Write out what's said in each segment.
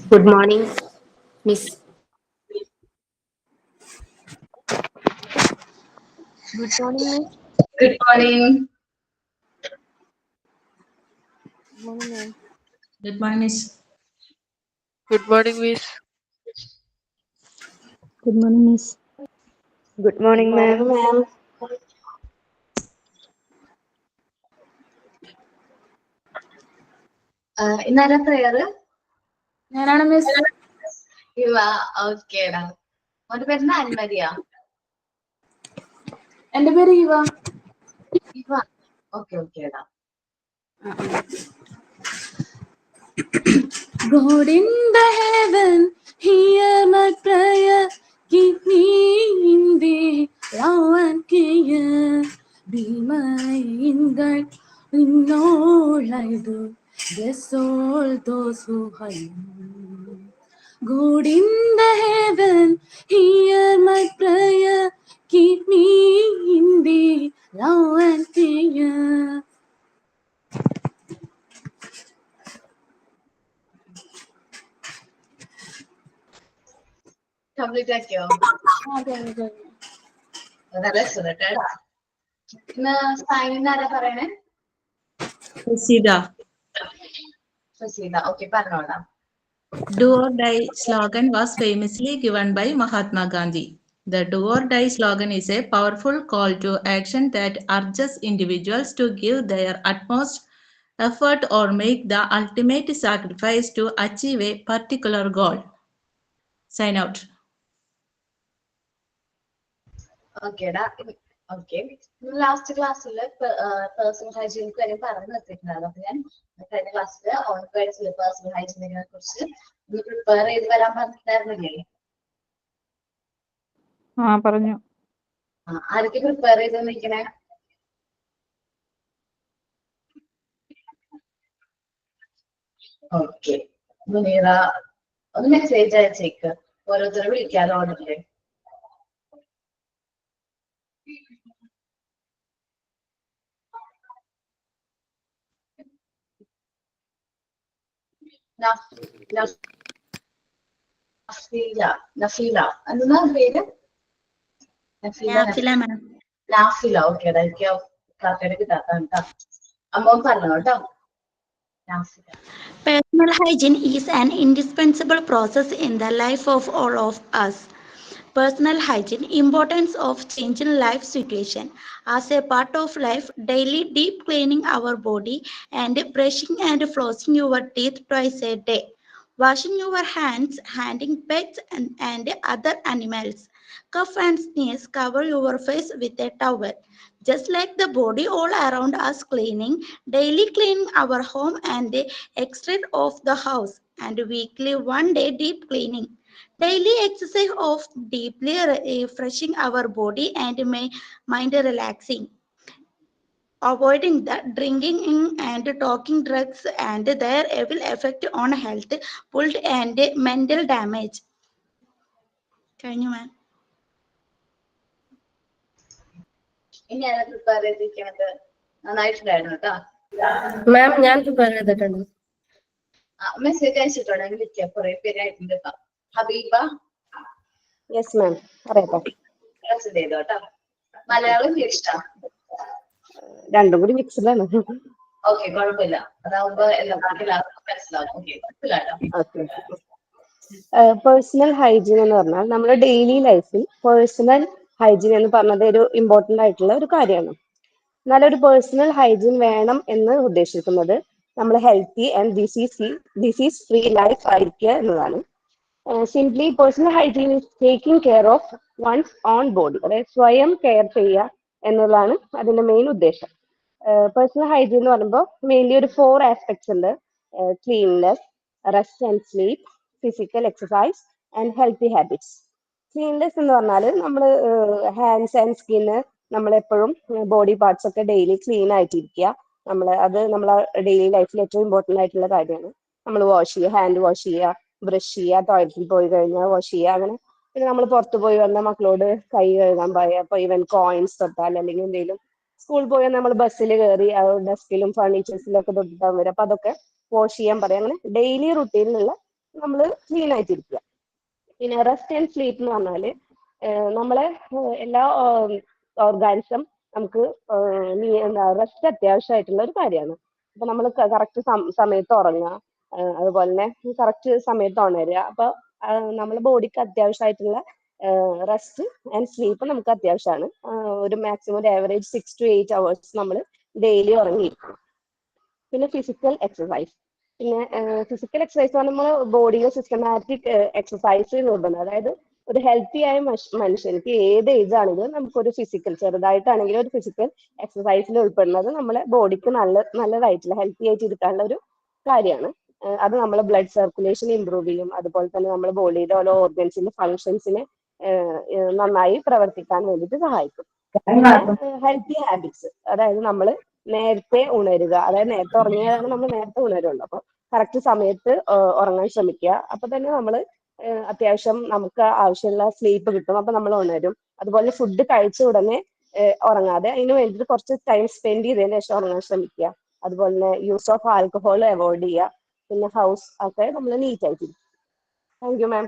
Good morning, Miss. Good morning, Miss. Good morning. Good morning, ma'am. Good morning, Miss. Good morning, Miss. Good morning, Miss. Good Good morning, morning, ma'am. ma'am. ഇന്നാരാ prayer? ഞാനാണ് miss. ഇവ ഓക്കേടാ. അവന്റെ പേര് അൻമരിയാ? എന്റെ പേര് ഇവ. ഇവ ഓക്കെ ഓക്കേടാ. God in the heaven, hear my prayer. Keep me in the love and care. Be my guide in all I do. Bless all those who hide me. God in the heaven, hear my prayer. Keep me in the love and care. Complete ആക്കിയോ? നല്ല രസമുണ്ടാ. ഇന്ന് സൈനിന്ന് ആരാ പറയണേ? Prasida. സുശീല. Okay പറഞ്ഞോളാം. Do or die slogan was famously given by Mahatma Gandhi. The do or die slogan is a powerful call to action that urges individuals to give their utmost effort or make the ultimate sacrifice to achieve a particular goal. Sign out. ഓക്കേടാ. Okay. Last ക്ലാസ്സിൽ personal ഹൈജീനിനെ കാര്യം പറഞ്ഞു നിർത്തിയിട്ടുണ്ടായിരുന്നു. അപ്പൊ ഞാൻ കഴിഞ്ഞ ക്ലാസ്സിൽ online personal ഹൈജീനിനെ കുറിച്ച് prepare ചെയ്ത് വരാൻ പറഞ്ഞിട്ടുണ്ടായിരുന്നില്ലേ? പറഞ്ഞു. ആരൊക്കെ പ്രിപ്പയർ ചെയ്ത് നിൽക്കണേ? ഓക്കെ. മുനീറ ഒന്ന് മെസ്സേജ് അയച്ചേക്ക്. ഓരോരുത്തരെ വിളിക്കാതെ ഓർഡറില്ലേ? നഫീല എന്താ പേര്? നാഫില. ഓക്കെ. എനിക്ക് കാക്കയുടെ കിട്ടാത്താണ് കേട്ടോ. അമ്മ പറഞ്ഞോ കേട്ടോ. Personal hygiene is an indispensable process in the life of all of us. Personal hygiene, importance of changing life situation. As a part of life, daily deep cleaning our body and brushing and flossing your teeth twice a day. Washing your hands, handling pets and other animals. Cough and sneeze, cover your face with a towel. Just like the body all around us cleaning, daily cleaning our home and the exterior of the house, and weekly 1 day deep cleaning. Daily exercise of deeply refreshing our body and mind relaxing. Avoiding the drinking and talking drugs and their evil effect on health, pulled and mental damage. കഴിഞ്ഞു മാം. ഇനി ആരാ prepare ചെയ്തിരിക്കണത്? നന്നായിട്ടുണ്ടായിരുന്നു കേട്ടോ. മാം ഞാൻ prepare ചെയ്തിട്ടുണ്ട്. Message അയച്ചിട്ടുണ്ടോ? വിളിക്കാം. കുറെ പേരായിട്ടുണ്ട് കേട്ടോ. ഹബീബ yes ma'am, അറിയാട്ടോ. Present ചെയ്തോ കേട്ടോ. മലയാളം ഇഷ്ടം? രണ്ടും കൂടി മിക്സ്ഡാണ്. ഓക്കെ, കുഴപ്പമില്ല. അതാവുമ്പോ എല്ലാവർക്കും മനസ്സിലാവും. ഓക്കെ, കുഴപ്പമില്ല കേട്ടോ. പേഴ്സണൽ ഹൈജീൻ എന്ന് പറഞ്ഞാൽ നമ്മുടെ ഡെയിലി ലൈഫിൽ പേഴ്സണൽ ഹൈജീൻ എന്ന് പറഞ്ഞത് ഒരു ഇമ്പോർട്ടൻ്റ് ആയിട്ടുള്ള ഒരു കാര്യമാണ്. നല്ലൊരു പേഴ്സണൽ ഹൈജീൻ വേണം എന്ന് ഉദ്ദേശിക്കുന്നത് നമ്മൾ healthy and disease free life ആയിരിക്കുക എന്നതാണ്. Simply personal hygiene is taking care of one's own body, അതായത് സ്വയം കെയർ ചെയ്യുക എന്നുള്ളതാണ് അതിന്റെ മെയിൻ ഉദ്ദേശം. പേഴ്സണൽ ഹൈജീൻ എന്ന് പറയുമ്പോൾ മെയിൻലി ഒരു 4 ആസ്പെക്ട്സ് ഉണ്ട്: cleanness, rest and sleep, physical exercise and healthy habits. Cleanness എന്ന് പറഞ്ഞാൽ നമ്മൾ ഹാൻഡ്സ് ആൻഡ് സ്കിന്ന് നമ്മളെപ്പോഴും ബോഡി പാർട്സ് ഒക്കെ ഡെയിലി ക്ലീൻ ആയിട്ടിരിക്കുക. അത് നമ്മളെ ഡെയിലി ലൈഫിൽ ഏറ്റവും ഇമ്പോർട്ടൻ്റ് ആയിട്ടുള്ള കാര്യമാണ്. നമ്മൾ വാഷ് ചെയ്യുക, ഹാൻഡ് വാഷ് ചെയ്യുക, ബ്രഷ് ചെയ്യുക, ടോയ്ലറ്റിൽ പോയി കഴിഞ്ഞാൽ വാഷ് ചെയ്യുക. അങ്ങനെ പിന്നെ നമ്മൾ പുറത്ത് പോയി വന്ന മക്കളോട് കൈ കഴുകാൻ പറയുക. അപ്പോൾ ഈവൻ കോയിൻസ് തൊട്ടാൽ അല്ലെങ്കിൽ എന്തെങ്കിലും സ്കൂളിൽ പോയാൽ നമ്മൾ ബസ്സിൽ കയറി ഡെസ്കിലും ഫർണിച്ചേഴ്സിലും ഒക്കെ തൊട്ടിട്ടാൽ വരും. അപ്പോൾ അതൊക്കെ വാഷ് ചെയ്യാൻ പറയാം. അങ്ങനെ ഡെയിലി റുട്ടീനിലുള്ള നമ്മൾ ക്ലീൻ ആയിട്ടിരിക്കുക. പിന്നെ റെസ്റ്റ് ആൻഡ് സ്ലീപ്പ് എന്ന് പറഞ്ഞാല് നമ്മളെ എല്ലാ ഓർഗാൻസും നമുക്ക് റെസ്റ്റ് അത്യാവശ്യമായിട്ടുള്ള ഒരു കാര്യമാണ്. അപ്പൊ നമ്മൾ കറക്റ്റ് സമയത്ത് ഉറങ്ങുക, അതുപോലെ തന്നെ കറക്റ്റ് സമയത്ത് ഉണരുക. അപ്പൊ നമ്മുടെ ബോഡിക്ക് അത്യാവശ്യമായിട്ടുള്ള റെസ്റ്റ് ആൻഡ് സ്ലീപ്പ് നമുക്ക് അത്യാവശ്യമാണ്. ഒരു മാക്സിമം ഒരു ആവറേജ് 6 to 8 hours നമ്മൾ ഡെയിലി ഉറങ്ങിയിരിക്കും. പിന്നെ ഫിസിക്കൽ എക്സസൈസ്. പിന്നെ ഫിസിക്കൽ എക്സസൈസ് നമ്മൾ ബോഡിയിലെ സിസ്റ്റമാറ്റിക് എക്സസൈസ് നിർബന്ധം. അതായത് ഒരു ഹെൽത്തി ആയ മനുഷ്യർക്ക് ഏത് ഏജ് ആണെങ്കിലും നമുക്കൊരു ഫിസിക്കൽ, ചെറുതായിട്ടാണെങ്കിലും ഒരു ഫിസിക്കൽ എക്സസൈസിൽ ഉൾപ്പെടുന്നത് നമ്മളെ ബോഡിക്ക് നല്ലതായിട്ടുള്ള ഹെൽത്തി ആയിട്ട് ഇരിക്കാനുള്ള ഒരു കാര്യമാണ്. അത് നമ്മളെ ബ്ലഡ് സർക്കുലേഷൻ ഇംപ്രൂവ് ചെയ്യും. അതുപോലെ തന്നെ നമ്മുടെ ബോഡിയുടെ ഓരോ ഓർഗൻസിന്റെ ഫങ്ഷൻസിനെ നന്നായി പ്രവർത്തിക്കാൻ വേണ്ടിയിട്ട് സഹായിക്കും. പിന്നെ ഹെൽത്തി ഹാബിറ്റ്സ്, അതായത് നമ്മൾ നേരത്തെ ഉണരുക, അതായത് നേരത്തെ ഉറങ്ങിയാലാണ് നമ്മൾ നേരത്തെ ഉണരുള്ളൂ. അപ്പൊ കറക്റ്റ് സമയത്ത് ഉറങ്ങാൻ ശ്രമിക്കുക. അപ്പൊ തന്നെ നമ്മൾ അത്യാവശ്യം നമുക്ക് ആവശ്യമുള്ള സ്ലീപ്പ് കിട്ടും. അപ്പൊ നമ്മൾ ഉണരും. അതുപോലെ ഫുഡ് കഴിച്ച ഉടനെ ഉറങ്ങാതെ അതിന് വേണ്ടിയിട്ട് കുറച്ച് ടൈം സ്പെൻഡ് ചെയ്തതിന് ശേഷം ഉറങ്ങാൻ ശ്രമിക്കുക. അതുപോലെ തന്നെ യൂസ് ഓഫ് ആൽക്കഹോൾ അവോയ്ഡ് ചെയ്യുക. പിന്നെ ഹൗസ് ഒക്കെ നമ്മൾ നീറ്റ് ആയിട്ടിരിക്കും. Thank you ma'am.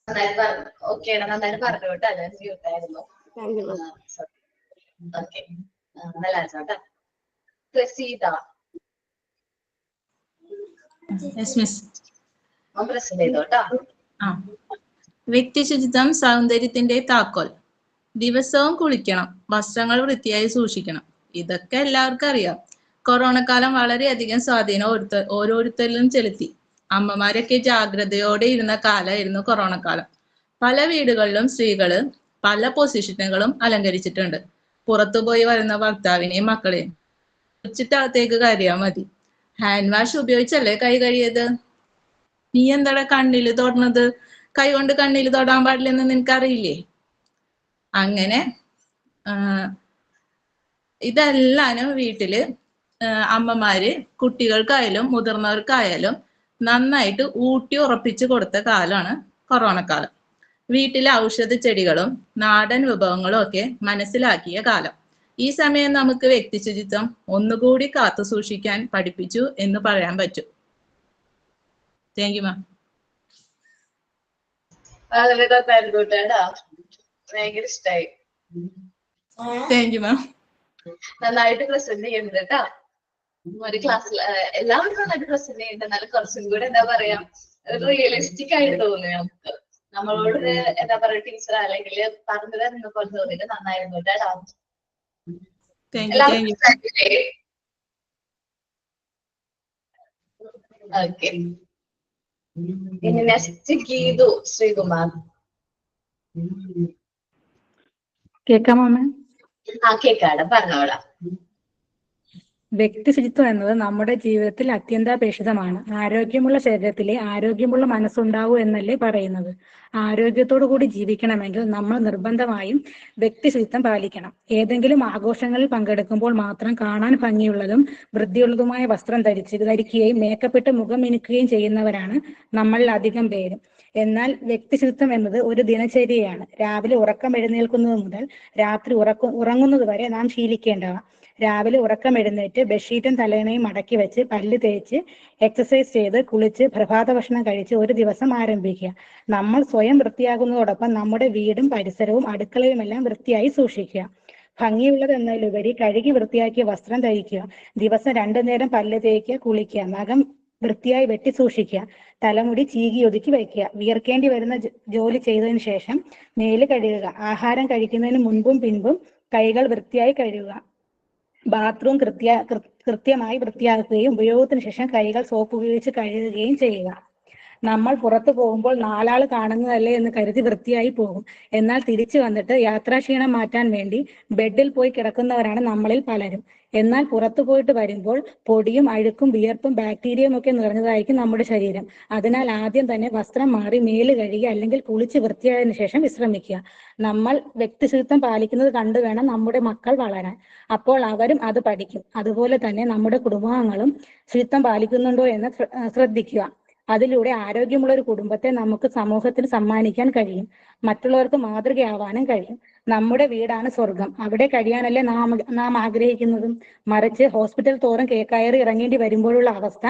നന്നായിട്ട് പറഞ്ഞു. ഓക്കെ, നന്നായിട്ട് പറഞ്ഞു കേട്ടോ. ഞാൻ മ്യൂട്ടായിരുന്നു. Thank you ma'am. ഓക്കെ, നല്ല answer. Praseetha yes miss. Present ചെയ്തോട്ടോ. വ്യക്തി ശുചിത്വം സൗന്ദര്യത്തിന്റെ താക്കോൽ. ദിവസവും കുളിക്കണം, വസ്ത്രങ്ങൾ വൃത്തിയായി സൂക്ഷിക്കണം. ഇതൊക്കെ എല്ലാവർക്കും അറിയാം. കൊറോണ കാലം വളരെയധികം സ്വാധീനം ഓരോരുത്തരിലും ചെലുത്തി. അമ്മമാരൊക്കെ ജാഗ്രതയോടെ ഇരുന്ന കാലമായിരുന്നു കൊറോണ കാലം. പല വീടുകളിലും സ്ത്രീകള് പല പൊസിഷനുകളും അലങ്കരിച്ചിട്ടുണ്ട്. പുറത്തുപോയി വരുന്ന ഭർത്താവിനെയും മക്കളെയും അകത്തേക്ക് കയറിയാ മതി. ഹാൻഡ് വാഷ് ഉപയോഗിച്ചല്ലേ കൈ കഴുകിയത്? നീ എന്താടാ കണ്ണില് തൊടുന്നത്? കൈ കൊണ്ട് കണ്ണില് തൊടാൻ പാടില്ലെന്ന് നിനക്കറിയില്ലേ? അങ്ങനെ ഇതെല്ലാനും വീട്ടില് അമ്മമാര് കുട്ടികൾക്കായാലും മുതിർന്നവർക്കായാലും നന്നായിട്ട് ഊട്ടി ഉറപ്പിച്ചു കൊടുത്ത കാലമാണ് കൊറോണ കാലം. വീട്ടിലെ ഔഷധ ചെടികളും നാടൻ വിഭവങ്ങളും ഒക്കെ മനസ്സിലാക്കിയ കാലം. ഈ സമയം നമുക്ക് വ്യക്തി ശുചിത്വം ഒന്നുകൂടി കാത്തു സൂക്ഷിക്കാൻ പഠിപ്പിച്ചു എന്ന് പറയാൻ പറ്റും. താങ്ക് യു മാം. വളരെ നന്നായിരുന്നു കേട്ടോ. ഭയങ്കര ഇഷ്ടായി. Thank you ma'am. നന്നായിട്ട് പ്രസന്റ് ചെയ്യുന്നുണ്ട് കേട്ടോ. ഒരു ക്ലാസ്സിൽ എല്ലാവരും നന്നായിട്ട് പ്രസന്റ് ചെയ്യുന്നുണ്ട്. എന്നാലും കുറച്ചും കൂടെ എന്താ പറയാ, റിയലിസ്റ്റിക് ആയിട്ട് തോന്നി നമുക്ക്. നമ്മളോട് എന്താ പറയാ ടീച്ചർ അല്ലെങ്കിൽ പറഞ്ഞു തരുന്ന പോലെ തോന്നിയിട്ട് നന്നായിരുന്നു കേട്ടോ. എല്ലാവരും ഓക്കെ. ഇനി നെക്സ്റ്റ് ഗീതു ശ്രീകുമാർ. കേൾക്കാമോ മാം? കേക്കാടാ, പറഞ്ഞോടാ. വ്യക്തി ശുചിത്വം എന്നത് നമ്മുടെ ജീവിതത്തിൽ അത്യന്താപേക്ഷിതമാണ്. ആരോഗ്യമുള്ള ശരീരത്തിലെ ആരോഗ്യമുള്ള മനസ്സുണ്ടാവൂ എന്നല്ലേ പറയുന്നത്. ആരോഗ്യത്തോടു കൂടി ജീവിക്കണമെങ്കിൽ നമ്മൾ നിർബന്ധമായും വ്യക്തി ശുചിത്വം പാലിക്കണം. ഏതെങ്കിലും ആഘോഷങ്ങളിൽ പങ്കെടുക്കുമ്പോൾ മാത്രം കാണാൻ ഭംഗിയുള്ളതും വൃത്തിയുള്ളതുമായ വസ്ത്രം ധരിക്കുകയും മേക്കപ്പിട്ട് മുഖം മിനുക്കുകയും ചെയ്യുന്നവരാണ് നമ്മളിൽ അധികം പേരും. എന്നാൽ വ്യക്തി ശുചിത്വം എന്നത് ഒരു ദിനചര്യയാണ്. രാവിലെ ഉറക്കം എഴുന്നേൽക്കുന്നത് മുതൽ രാത്രി ഉറങ്ങുന്നത് വരെ നാം ശീലിക്കേണ്ടവ. രാവിലെ ഉറക്കം എഴുന്നേറ്റ് ബെഡ്ഷീറ്റും തലേണയും മടക്കി വെച്ച് പല്ല് തേച്ച് എക്സസൈസ് ചെയ്ത് കുളിച്ച് പ്രഭാത ഭക്ഷണം കഴിച്ച് ഒരു ദിവസം ആരംഭിക്കുക. നമ്മൾ സ്വയം വൃത്തിയാകുന്നതോടൊപ്പം നമ്മുടെ വീടും പരിസരവും അടുക്കളയും എല്ലാം വൃത്തിയായി സൂക്ഷിക്കുക. ഭംഗിയുള്ളത് എന്നതിലുപരി കഴുകി വൃത്തിയാക്കിയ വസ്ത്രം ധരിക്കുക. ദിവസം 2 നേരം പല്ല് തേക്കുക, കുളിക്കുക. നഖം വൃത്തിയായി വെട്ടി സൂക്ഷിക്കുക. തലമുടി ചീകി ഒതുക്കി വയ്ക്കുക. വിയർക്കേണ്ടി വരുന്ന ജോലി ചെയ്തതിനു ശേഷം മേല് കഴുകുക. ആഹാരം കഴിക്കുന്നതിന് മുൻപും പിൻപും കൈകൾ വൃത്തിയായി കഴുകുക. ബാത്റൂം കൃത്യമായി വൃത്തിയാക്കുകയും ഉപയോഗത്തിന് ശേഷം കൈകൾ സോപ്പ് ഉപയോഗിച്ച് കഴുകുകയും ചെയ്യുക. നമ്മൾ പുറത്തു പോകുമ്പോൾ 4 ആൾ കാണുന്നതല്ലേ എന്ന് കരുതി വൃത്തിയായി പോകും. എന്നാൽ തിരിച്ചു വന്നിട്ട് യാത്രാക്ഷീണം മാറ്റാൻ വേണ്ടി ബെഡിൽ പോയി കിടക്കുന്നവരാണ് നമ്മളിൽ പലരും. എന്നാൽ പുറത്തു പോയിട്ട് വരുമ്പോൾ പൊടിയും അഴുക്കും വിയർപ്പും ബാക്ടീരിയയും ഒക്കെ നിറഞ്ഞതായിരിക്കും നമ്മുടെ ശരീരം. അതിനാൽ ആദ്യം തന്നെ വസ്ത്രം മാറി മേല് കഴുകി അല്ലെങ്കിൽ കുളിച്ച് വൃത്തിയായതിനു ശേഷം വിശ്രമിക്കുക. നമ്മൾ വ്യക്തിശുചിത്വം പാലിക്കുന്നത് കണ്ടു വേണം നമ്മുടെ മക്കൾ വളരാൻ. അപ്പോൾ അവരും അത് പഠിക്കും. അതുപോലെ തന്നെ നമ്മുടെ കുടുംബാംഗങ്ങളും ശുചിത്വം പാലിക്കുന്നുണ്ടോ എന്ന് ശ്രദ്ധിക്കുക. അതിലൂടെ ആരോഗ്യമുള്ള ഒരു കുടുംബത്തെ നമുക്ക് സമൂഹത്തിന് സമ്മാനിക്കാൻ കഴിയും. മറ്റുള്ളവർക്ക് മാതൃകയാവാനും കഴിയും. നമ്മുടെ വീടാണ് സ്വർഗം. അവിടെ കഴിയാനല്ലേ നാം ആഗ്രഹിക്കുന്നതും. മറിച്ച് ഹോസ്പിറ്റൽ തോറും കയറി ഇറങ്ങേണ്ടി വരുമ്പോഴുള്ള അവസ്ഥ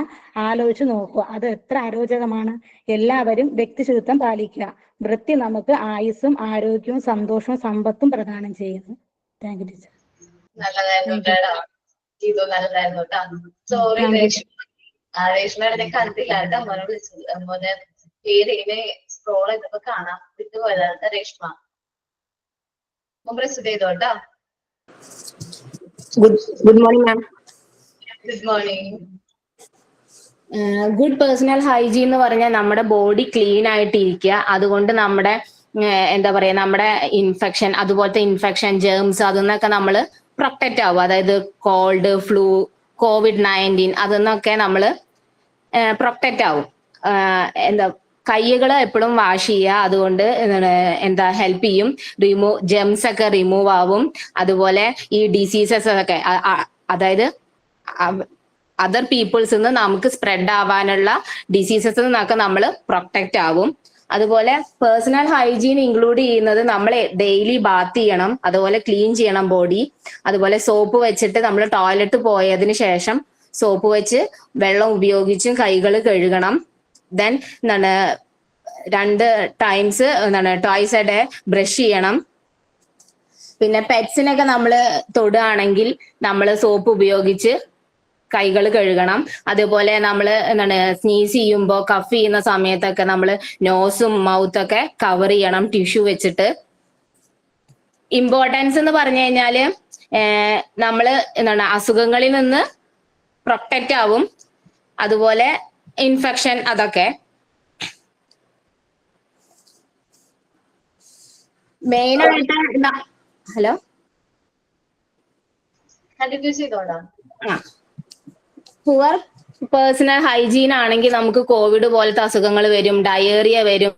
ആലോചിച്ച് നോക്കുക. അത് എത്ര അരോചകമാണ്. എല്ലാവരും വ്യക്തിശുചിത്വം പാലിക്കുക. വൃത്തി നമുക്ക് ആയുസ്സും ആരോഗ്യവും സന്തോഷവും സമ്പത്തും പ്രദാനം ചെയ്യുന്നു. Thank you teacher. നല്ലതായിരുന്നു കേട്ടോ. ഇത് നല്ലതായിരുന്നു കേട്ടോ. സോറി രേഷ്മയുടെ ഞാൻ കണ്ടില്ല കേട്ടോ. അമ്മനെ വിളിച്ചത് അമ്മനെ പേര് ഇങ്ങനെ സ്ക്രോൾ ചെയ്തപ്പോ കാണാൻ വിട്ടുപോയതാണ് രേഷ്മ. പ്രസ് ചെയ്തോ കേട്ടോ. Good morning ma'am. Good morning. Good personal hygiene എന്ന് പറഞ്ഞാൽ നമ്മുടെ ബോഡി ക്ലീൻ ആയിട്ട് ഇരിക്കുക. അതുകൊണ്ട് നമ്മുടെ എന്താ പറയാ, നമ്മുടെ ഇൻഫെക്ഷൻ, അതുപോലത്തെ ഇൻഫെക്ഷൻ, ജേംസ്, അതിന്നൊക്കെ നമ്മൾ പ്രൊട്ടക്റ്റ് ആവും. അതായത് കോൾഡ്, ഫ്ലൂ, COVID-19 അതിന്നൊക്കെ നമ്മൾ പ്രൊട്ടക്റ്റ് ആവും. എന്താ കൈകൾ എപ്പോഴും വാഷ് ചെയ്യുക. അതുകൊണ്ട് എന്താ ഹെൽപ്പ് ചെയ്യും. ജെംസ് ഒക്കെ റിമൂവ് ആവും. അതുപോലെ ഈ ഡിസീസസ് ഒക്കെ, അതായത് അതർ പീപ്പിൾസ് നിന്ന് നമുക്ക് സ്പ്രെഡ് ആവാനുള്ള ഡിസീസസ് നിന്നൊക്കെ നമ്മൾ പ്രൊട്ടക്റ്റ് ആവും. അതുപോലെ പേഴ്സണൽ ഹൈജീൻ ഇൻക്ലൂഡ് ചെയ്യുന്നത് നമ്മൾ ഡെയിലി ബാത്ത് ചെയ്യണം, അതുപോലെ ക്ലീൻ ചെയ്യണം ബോഡി. അതുപോലെ സോപ്പ് വെച്ചിട്ട് നമ്മൾ ടോയ്ലറ്റ് പോയതിനു ശേഷം സോപ്പ് വെച്ച് വെള്ളം ഉപയോഗിച്ചും കൈകൾ കഴുകണം. ദെൻ എന്താണ് 2 times twice A day brush ചെയ്യണം. പിന്നെ പെറ്റ്സിനൊക്കെ നമ്മൾ തൊടുകയാണെങ്കിൽ നമ്മൾ സോപ്പ് ഉപയോഗിച്ച് കൈകൾ കഴുകണം. അതുപോലെ നമ്മൾ സ്നീസ് ചെയ്യുമ്പോൾ, കഫ് ചെയ്യുന്ന സമയത്തൊക്കെ നമ്മൾ നോസും മൗത്തൊക്കെ കവർ ചെയ്യണം ടിഷ്യൂ വെച്ചിട്ട്. ഇമ്പോർട്ടൻസ് എന്ന് പറഞ്ഞു കഴിഞ്ഞാല് നമ്മൾ അസുഖങ്ങളിൽ നിന്ന് പ്രൊട്ടക്റ്റ് ആവും. അതുപോലെ ഇൻഫെക്ഷൻ അതൊക്കെ മെയിൻ ആയിട്ട്. ഹലോ, കണ്ടിന്യൂ ചെയ്തോളാം. പുവർ പേഴ്സണൽ ഹൈജീൻ ആണെങ്കിൽ നമുക്ക് കോവിഡ് പോലത്തെ അസുഖങ്ങൾ വരും, ഡയേറിയ വരും,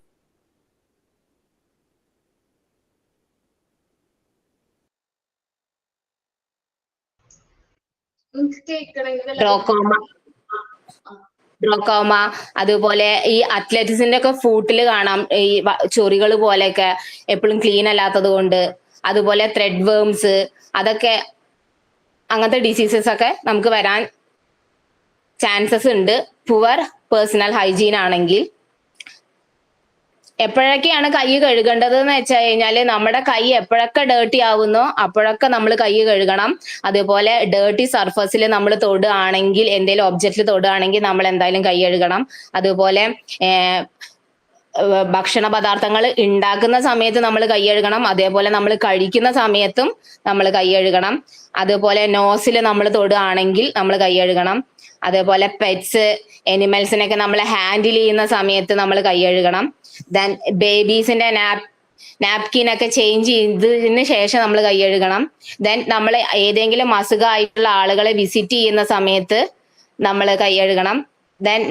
ഗ്ലോക്കോമ. അതുപോലെ ഈ അത്ലറ്റിക്സിന്റെ ഒക്കെ ഫൂട്ടിൽ കാണാം ഈ ചൊറികൾ പോലെയൊക്കെ എപ്പോഴും ക്ലീൻ അല്ലാത്തത് കൊണ്ട്. അതുപോലെ ത്രെഡ് വേംസ്, അതൊക്കെ അങ്ങനത്തെ ഡിസീസസ് ഒക്കെ നമുക്ക് വരാൻ ചാൻസസ് ഉണ്ട് പുവർ പേഴ്സണൽ ഹൈജീൻ ആണെങ്കിൽ. എപ്പോഴൊക്കെയാണ് കൈ കഴുകേണ്ടത് എന്ന് വെച്ച് കഴിഞ്ഞാല് നമ്മുടെ കൈ എപ്പോഴൊക്കെ ഡേർട്ടി ആവുന്നോ അപ്പോഴൊക്കെ നമ്മൾ കൈ കഴുകണം. അതേപോലെ ഡേർട്ടി സർഫസിൽ നമ്മൾ തൊടുകയാണെങ്കിൽ, എന്തെങ്കിലും ഒബ്ജക്റ്റിൽ തൊടുകയാണെങ്കിൽ നമ്മൾ എന്തായാലും കൈ കഴുകണം. അതുപോലെ ഭക്ഷണ പദാർത്ഥങ്ങൾ ഉണ്ടാക്കുന്ന സമയത്ത് നമ്മൾ കൈ കഴുകണം. അതേപോലെ നമ്മൾ കഴിക്കുന്ന സമയത്തും നമ്മൾ കൈ കഴുകണം. അതുപോലെ നോസിൽ നമ്മൾ തൊടുകയാണെങ്കിൽ നമ്മൾ കൈ കഴുകണം. അതേപോലെ പെറ്റ്സ്, എനിമൽസിനൊക്കെ നമ്മൾ ഹാൻഡിൽ ചെയ്യുന്ന സമയത്ത് നമ്മൾ കൈ കഴുകണം. ദെൻ ബേബീസിന്റെ നാപ്കിൻ ഒക്കെ ചേഞ്ച് ചെയ്തതിന് ശേഷം നമ്മൾ കൈ കഴുകണം. ദെൻ നമ്മൾ ഏതെങ്കിലും അസുഖമായിട്ടുള്ള ആളുകളെ വിസിറ്റ് ചെയ്യുന്ന സമയത്ത് നമ്മൾ കൈ കഴുകണം. ദെൻ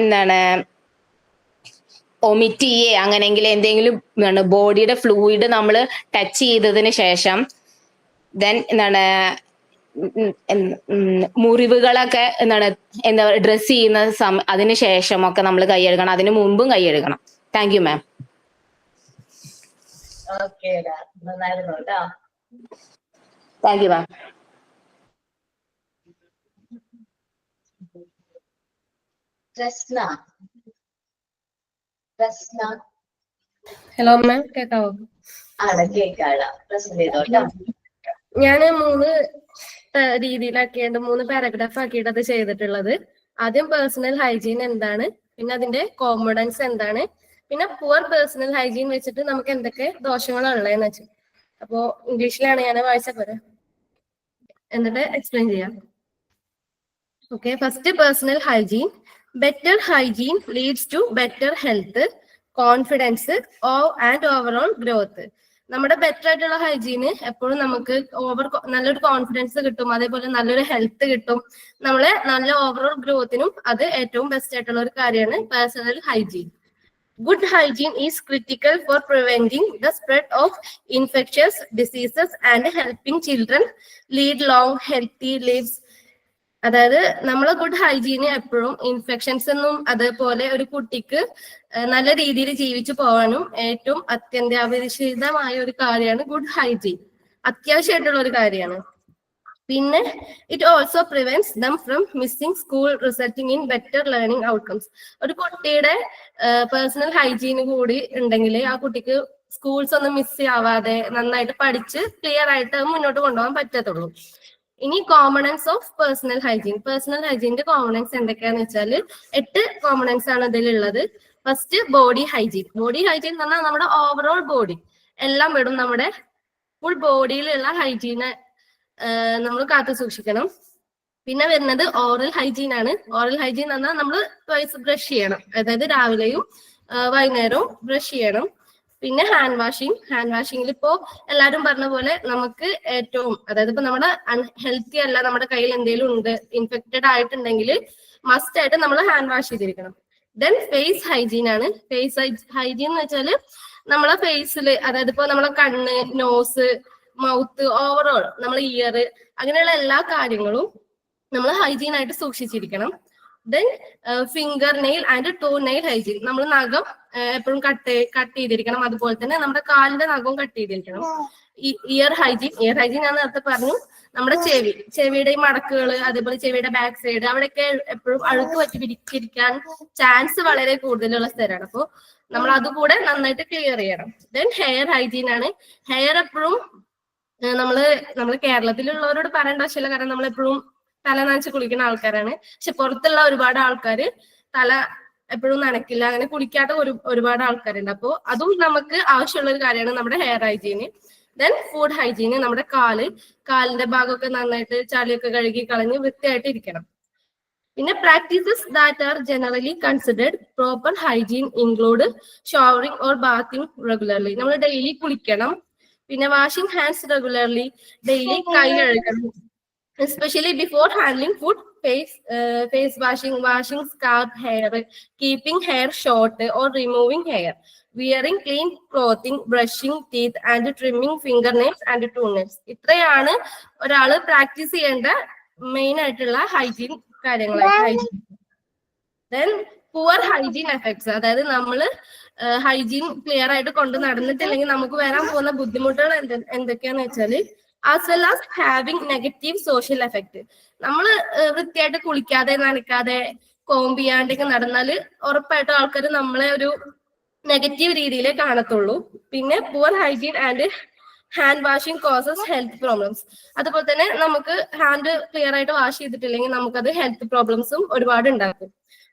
ഒമിറ്റ് ചെയ്യേ അങ്ങനെയെങ്കിൽ എന്തെങ്കിലും ബോഡിയുടെ ഫ്ലൂയിഡ് നമ്മൾ ടച്ച് ചെയ്തതിന് ശേഷം, ദെൻ മുറിവുകളൊക്കെ എന്താ ഡ്രസ് ചെയ്യുന്ന അതിന് ശേഷമൊക്കെ നമ്മൾ കൈ കഴുകണം. അതിന് മുമ്പും കൈ കഴുകണം. Thank you ma'am. നന്നായിരുന്നു കേട്ടോ. Thank you ma'am. ഹലോ മാം, കേക്കാവോ? കേൾക്കാം. പ്രസന്റ് ചെയ്തോട്ടോ. ഞാൻ 3 രീതിയിലാക്കിയിട്ട് 3 പാരഗ്രാഫ് ആക്കിയിട്ട് അത് ചെയ്തിട്ടുള്ളത്. ആദ്യം പേഴ്സണൽ ഹൈജീൻ എന്താണ്, പിന്നെ അതിന്റെ കോമ്പണൻസ് എന്താണ്, പിന്നെ പുവർ പേഴ്സണൽ ഹൈജീൻ വെച്ചിട്ട് നമുക്ക് എന്തൊക്കെ ദോഷങ്ങളാണ് ഉള്ളതെന്ന് വെച്ചാൽ. അപ്പോ ഇംഗ്ലീഷിലാണ് ഞാൻ വായിച്ച പോലെ, എന്നിട്ട് എക്സ്പ്ലെയിൻ ചെയ്യാം. Okay, first personal hygiene. Better hygiene leads to better health, confidence and overall growth. നമ്മുടെ ബെറ്റർ ആയിട്ടുള്ള ഹൈജീന് എപ്പോഴും നമുക്ക് നല്ലൊരു കോൺഫിഡൻസ് കിട്ടും, അതേപോലെ നല്ലൊരു ഹെൽത്ത് കിട്ടും, നമ്മളെ നല്ല ഓവറോൾ ഗ്രോത്തിനും അത് ഏറ്റവും ബെസ്റ്റ് ആയിട്ടുള്ള ഒരു കാര്യമാണ് personal hygiene. Good hygiene is critical for preventing the spread of infectious diseases and helping children lead long, healthy lives. അതായത് നമ്മളെ ഗുഡ് ഹൈജീന് എപ്പോഴും ഇൻഫെക്ഷൻസ് ഒന്നും അതേപോലെ ഒരു കുട്ടിക്ക് നല്ല രീതിയിൽ ജീവിച്ചു പോകാനും ഏറ്റവും അത്യന്താപേക്ഷിതമായ ഒരു കാര്യമാണ് ഗുഡ് ഹൈജീൻ. അത്യാവശ്യമായിട്ടുള്ള ഒരു കാര്യമാണ്. പിന്നെ it also prevents them from missing school resulting in better learning outcomes. ഒരു കുട്ടിയുടെ പേഴ്സണൽ ഹൈജീൻ കൂടി ഉണ്ടെങ്കിൽ ആ കുട്ടിക്ക് സ്കൂൾസ് ഒന്നും മിസ് ആവാതെ നന്നായിട്ട് പഠിച്ച് ക്ലിയർ ആയിട്ട് മുന്നോട്ട് കൊണ്ടുപോകാൻ പറ്റത്തുള്ളൂ. ഇനി components of personal hygiene. Personal ഹൈജീന്റെ കോമ്പണൻസ് എന്തൊക്കെയാന്ന് വെച്ചാൽ 8 കോമ്പണൻസ് ആണ് ഇതിലുള്ളത്. First body hygiene. Body hygiene എന്ന് പറഞ്ഞാൽ നമ്മുടെ ഓവറോൾ ബോഡി എല്ലാം വിടും. നമ്മുടെ ഫുൾ ബോഡിയിലുള്ള ഹൈജീനെ നമ്മൾ കാത്തു സൂക്ഷിക്കണം. പിന്നെ വരുന്നത് ഓറൽ ഹൈജീൻ ആണ്. ഓറൽ ഹൈജീൻ എന്ന് പറഞ്ഞാൽ നമ്മൾ ട്വൈസ് ബ്രഷ് ചെയ്യണം, അതായത് രാവിലെയും വൈകുന്നേരവും ബ്രഷ് ചെയ്യണം. പിന്നെ ഹാൻഡ് വാഷിംഗ്. ഹാൻഡ് വാഷിംഗിൽ ഇപ്പോ എല്ലാവരും പറഞ്ഞ പോലെ നമുക്ക് ഏറ്റവും, അതായത് ഇപ്പൊ നമ്മുടെ അൺഹെൽത്തി അല്ല, നമ്മുടെ കയ്യിൽ എന്തെങ്കിലും ഉണ്ട്, ഇൻഫെക്റ്റഡ് ആയിട്ടുണ്ടെങ്കിൽ മസ്റ്റ് ആയിട്ട് നമ്മൾ ഹാൻഡ് വാഷ് ചെയ്തിരിക്കണം. ദെൻ ഫേസ് ഹൈജീൻ ആണ്. ഫേസ് ഹൈജീൻ എന്ന് വെച്ചാൽ നമ്മളെ ഫേസിൽ, അതായത് ഇപ്പൊ നമ്മളെ കണ്ണ്, നോസ്, മൗത്ത്, ഓവറോൾ നമ്മളെ ഇയർ, അങ്ങനെയുള്ള എല്ലാ കാര്യങ്ങളും നമ്മൾ ഹൈജീൻ ആയിട്ട് സൂക്ഷിച്ചിരിക്കണം. Then finger nail and toe nail hygiene. നമ്മൾ നഖം എപ്പോഴും കട്ട് ചെയ്തിരിക്കണം. അതുപോലെ തന്നെ നമ്മുടെ കാലിന്റെ നഖവും കട്ട് ചെയ്തിരിക്കണം. Ear hygiene. ഇയർ ഹൈജീൻ ഞാൻ നേരത്തെ പറഞ്ഞു. നമ്മുടെ ചെവിയുടെ മടക്കുകൾ, അതേപോലെ ചെവിയുടെ ബാക്ക് സൈഡ്, അവിടെയൊക്കെ എപ്പോഴും അഴുക്ക് പറ്റി പിടിച്ചിരിക്കാൻ ചാൻസ് വളരെ കൂടുതലുള്ള സ്ഥലമാണ്. അപ്പോൾ നമ്മൾ അതുകൂടെ നന്നായിട്ട് ക്ലിയർ ചെയ്യണം. ദെൻ ഹെയർ ഹൈജീൻ ആണ്. ഹെയർ എപ്പോഴും നമ്മള് കേരളത്തിലുള്ളവരോട് പറയേണ്ട ആവശ്യമില്ല, കാരണം നമ്മളെപ്പോഴും തല നനച്ച് കുളിക്കുന്ന ആൾക്കാരാണ്. പക്ഷെ പുറത്തുള്ള ഒരുപാട് ആൾക്കാർ തല എപ്പോഴും നനക്കില്ല, അങ്ങനെ കുളിക്കാത്ത ഒരുപാട് ആൾക്കാരുണ്ട്. അപ്പോൾ അതും നമുക്ക് ആവശ്യമുള്ള ഒരു കാര്യമാണ് നമ്മുടെ hair hygiene. Then food hygiene. നമ്മുടെ കാലിന്റെ ഭാഗമൊക്കെ നന്നായിട്ട് ചളിയൊക്കെ കഴുകി കളഞ്ഞ് വൃത്തിയായിട്ട് ഇരിക്കണം. പിന്നെ practices that are generally considered proper hygiene include showering or bathing regularly. നമ്മൾ ഡെയിലി കുളിക്കണം. പിന്നെ വാഷിംഗ് ഹാൻഡ്സ് റെഗുലർലി, ഡെയിലി കൈ കഴുകണം, especially before handling food. Face washing scalp hair, keeping hair short or removing hair, wearing clean clothing, brushing teeth and trimming finger nails and toe nails. ഇത്രയാണ് ഒരാള് practice ചെയ്യേണ്ട main ആയിട്ടുള്ള hygiene കാര്യങ്ങളാണ്. Then poor hygiene effects. അതായത് നമ്മള് hygiene clear ആയിട്ട് കൊണ്ട് നടന്നിട്ടില്ലെങ്കിൽ നമുക്ക് വരാൻ പോകുന്ന ബുദ്ധിമുട്ടുകൾ എന്തൊക്കെയാന്ന് വെച്ചാല് as well as having negative social effect. നമ്മള് വൃത്തിയായിട്ട് കുളിക്കാതെ നനക്കാതെ കോംബ് ചെയ്യാണ്ടൊക്കെ നടന്നാല് ഉറപ്പായിട്ടും ആൾക്കാർ നമ്മളെ ഒരു നെഗറ്റീവ് രീതിയിലേ കാണത്തുള്ളൂ. പിന്നെ poor hygiene and hand washing causes health problems. അതുപോലെ തന്നെ നമുക്ക് ഹാൻഡ് ക്ലിയർ ആയിട്ട് വാഷ് ചെയ്തിട്ടില്ലെങ്കിൽ നമുക്കത് ഹെൽത്ത് പ്രോബ്ലംസും ഒരുപാട് ഉണ്ടാക്കും.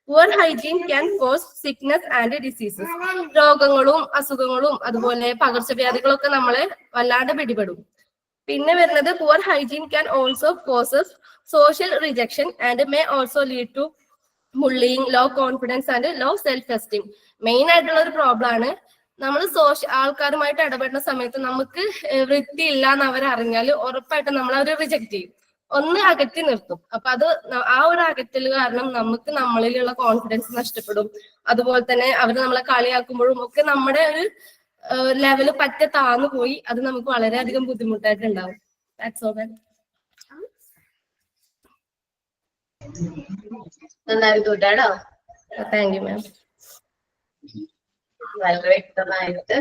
Poor hygiene can cause sickness and diseases. രോഗങ്ങളും അസുഖങ്ങളും അതുപോലെ പകർച്ചവ്യാധികളൊക്കെ നമ്മളെ വല്ലാണ്ട് പിടിപെടും. പിന്നെ വരുന്നത് poor hygiene can also causes social rejection and may also lead to bullying, low confidence and low self esteem. Main ആയിട്ടുള്ള ഒരു പ്രോബ്ലം ആണ്. നമ്മൾ ആൾക്കാരുമായിട്ട് ഇടപെടുന്ന സമയത്ത് നമുക്ക് വൃത്തിയില്ല എന്ന് അവരറിഞ്ഞാൽ ഉറപ്പായിട്ടും നമ്മൾ അവർ റിജക്ട് ചെയ്യും, ഒന്ന് അകറ്റി നിർത്തും. അപ്പൊ അത് ആ ഒരു അകറ്റൽ കാരണം നമുക്ക് നമ്മളിലുള്ള കോൺഫിഡൻസ് നഷ്ടപ്പെടും. അതുപോലെ തന്നെ അവർ നമ്മളെ കളിയാക്കുമ്പോഴും ഒക്കെ നമ്മുടെ ഒരു ലെവല് പറ്റെ താന്നു പോയി അത് നമുക്ക് വളരെയധികം ബുദ്ധിമുട്ടായിട്ടുണ്ടാവും. നന്നായിട്ട് കേട്ടോ. താങ്ക് യു മാം. വളരെ വ്യക്തമായിട്ട്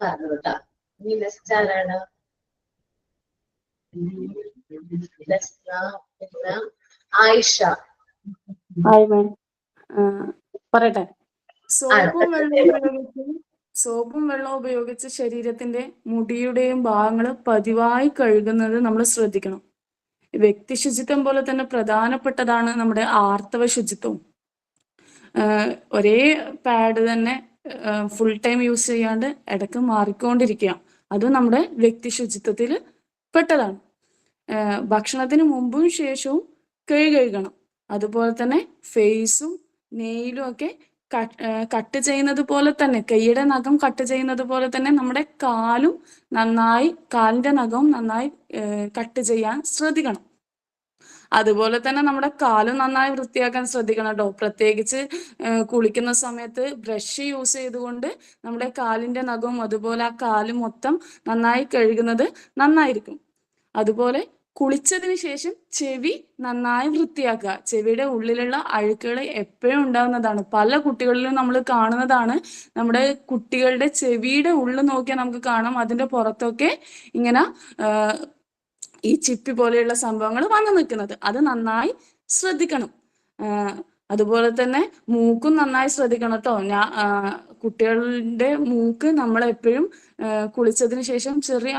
പറഞ്ഞു കേട്ടോ. ഇനി നെക്സ്റ്റ് ആരാണ്? ആയിഷ. പറയട്ടെ. സോപ്പും വെള്ളവും ഉപയോഗിച്ച് ശരീരത്തിന്റെ മുടിയുടെയും ഭാഗങ്ങൾ പതിവായി കഴുകുന്നത് നമ്മൾ ശ്രദ്ധിക്കണം. വ്യക്തി ശുചിത്വം പോലെ തന്നെ പ്രധാനപ്പെട്ടതാണ് നമ്മുടെ ആർത്തവ ശുചിത്വം. ഒരേ പാഡ് തന്നെ ഫുൾ ടൈം യൂസ് ചെയ്യാണ്ട് ഇടയ്ക്ക് മാറിക്കൊണ്ടിരിക്കുക, അത് നമ്മുടെ വ്യക്തി ശുചിത്വത്തിൽ പെട്ടതാണ്. ഭക്ഷണത്തിന് മുമ്പും ശേഷവും കഴുകണം. അതുപോലെ തന്നെ ഫേസും നെയിലും ഒക്കെ കട്ട് ചെയ്യുന്നത് പോലെ തന്നെ, കൈയുടെ നഖം കട്ട് ചെയ്യുന്നത് പോലെ തന്നെ നമ്മുടെ കാലിന്റെ നഖവും നന്നായി കട്ട് ചെയ്യാൻ ശ്രദ്ധിക്കണം. അതുപോലെ തന്നെ നമ്മുടെ കാലും നന്നായി വൃത്തിയാക്കാൻ ശ്രദ്ധിക്കണം കേട്ടോ. പ്രത്യേകിച്ച് കുളിക്കുന്ന സമയത്ത് ബ്രഷ് യൂസ് ചെയ്തുകൊണ്ട് നമ്മുടെ കാലിന്റെ നഖവും അതുപോലെ ആ കാല് മൊത്തം നന്നായി കഴുകുന്നത് നന്നായിരിക്കും. അതുപോലെ കുളിച്ചതിന് ശേഷം ചെവി നന്നായി വൃത്തിയാക്കുക. ചെവിയുടെ ഉള്ളിലുള്ള അഴുക്കുകൾ എപ്പോഴും ഉണ്ടാകുന്നതാണ്. പല കുട്ടികളിലും നമ്മൾ കാണുന്നതാണ്. നമ്മുടെ കുട്ടികളുടെ ചെവിയുടെ ഉള്ളിൽ നോക്കിയാൽ നമുക്ക് കാണാം അതിന്റെ പുറത്തൊക്കെ ഇങ്ങനെ ഈ ചിപ്പി പോലെയുള്ള സംഭവങ്ങൾ വന്നു നിൽക്കുന്നത്. അത് നന്നായി ശ്രദ്ധിക്കണം. അതുപോലെ തന്നെ മൂക്കും നന്നായി ശ്രദ്ധിക്കണം കേട്ടോ. കുട്ടികളുടെ മൂക്ക് നമ്മൾ എപ്പോഴും കുളിച്ചതിന് ശേഷം ചെറിയ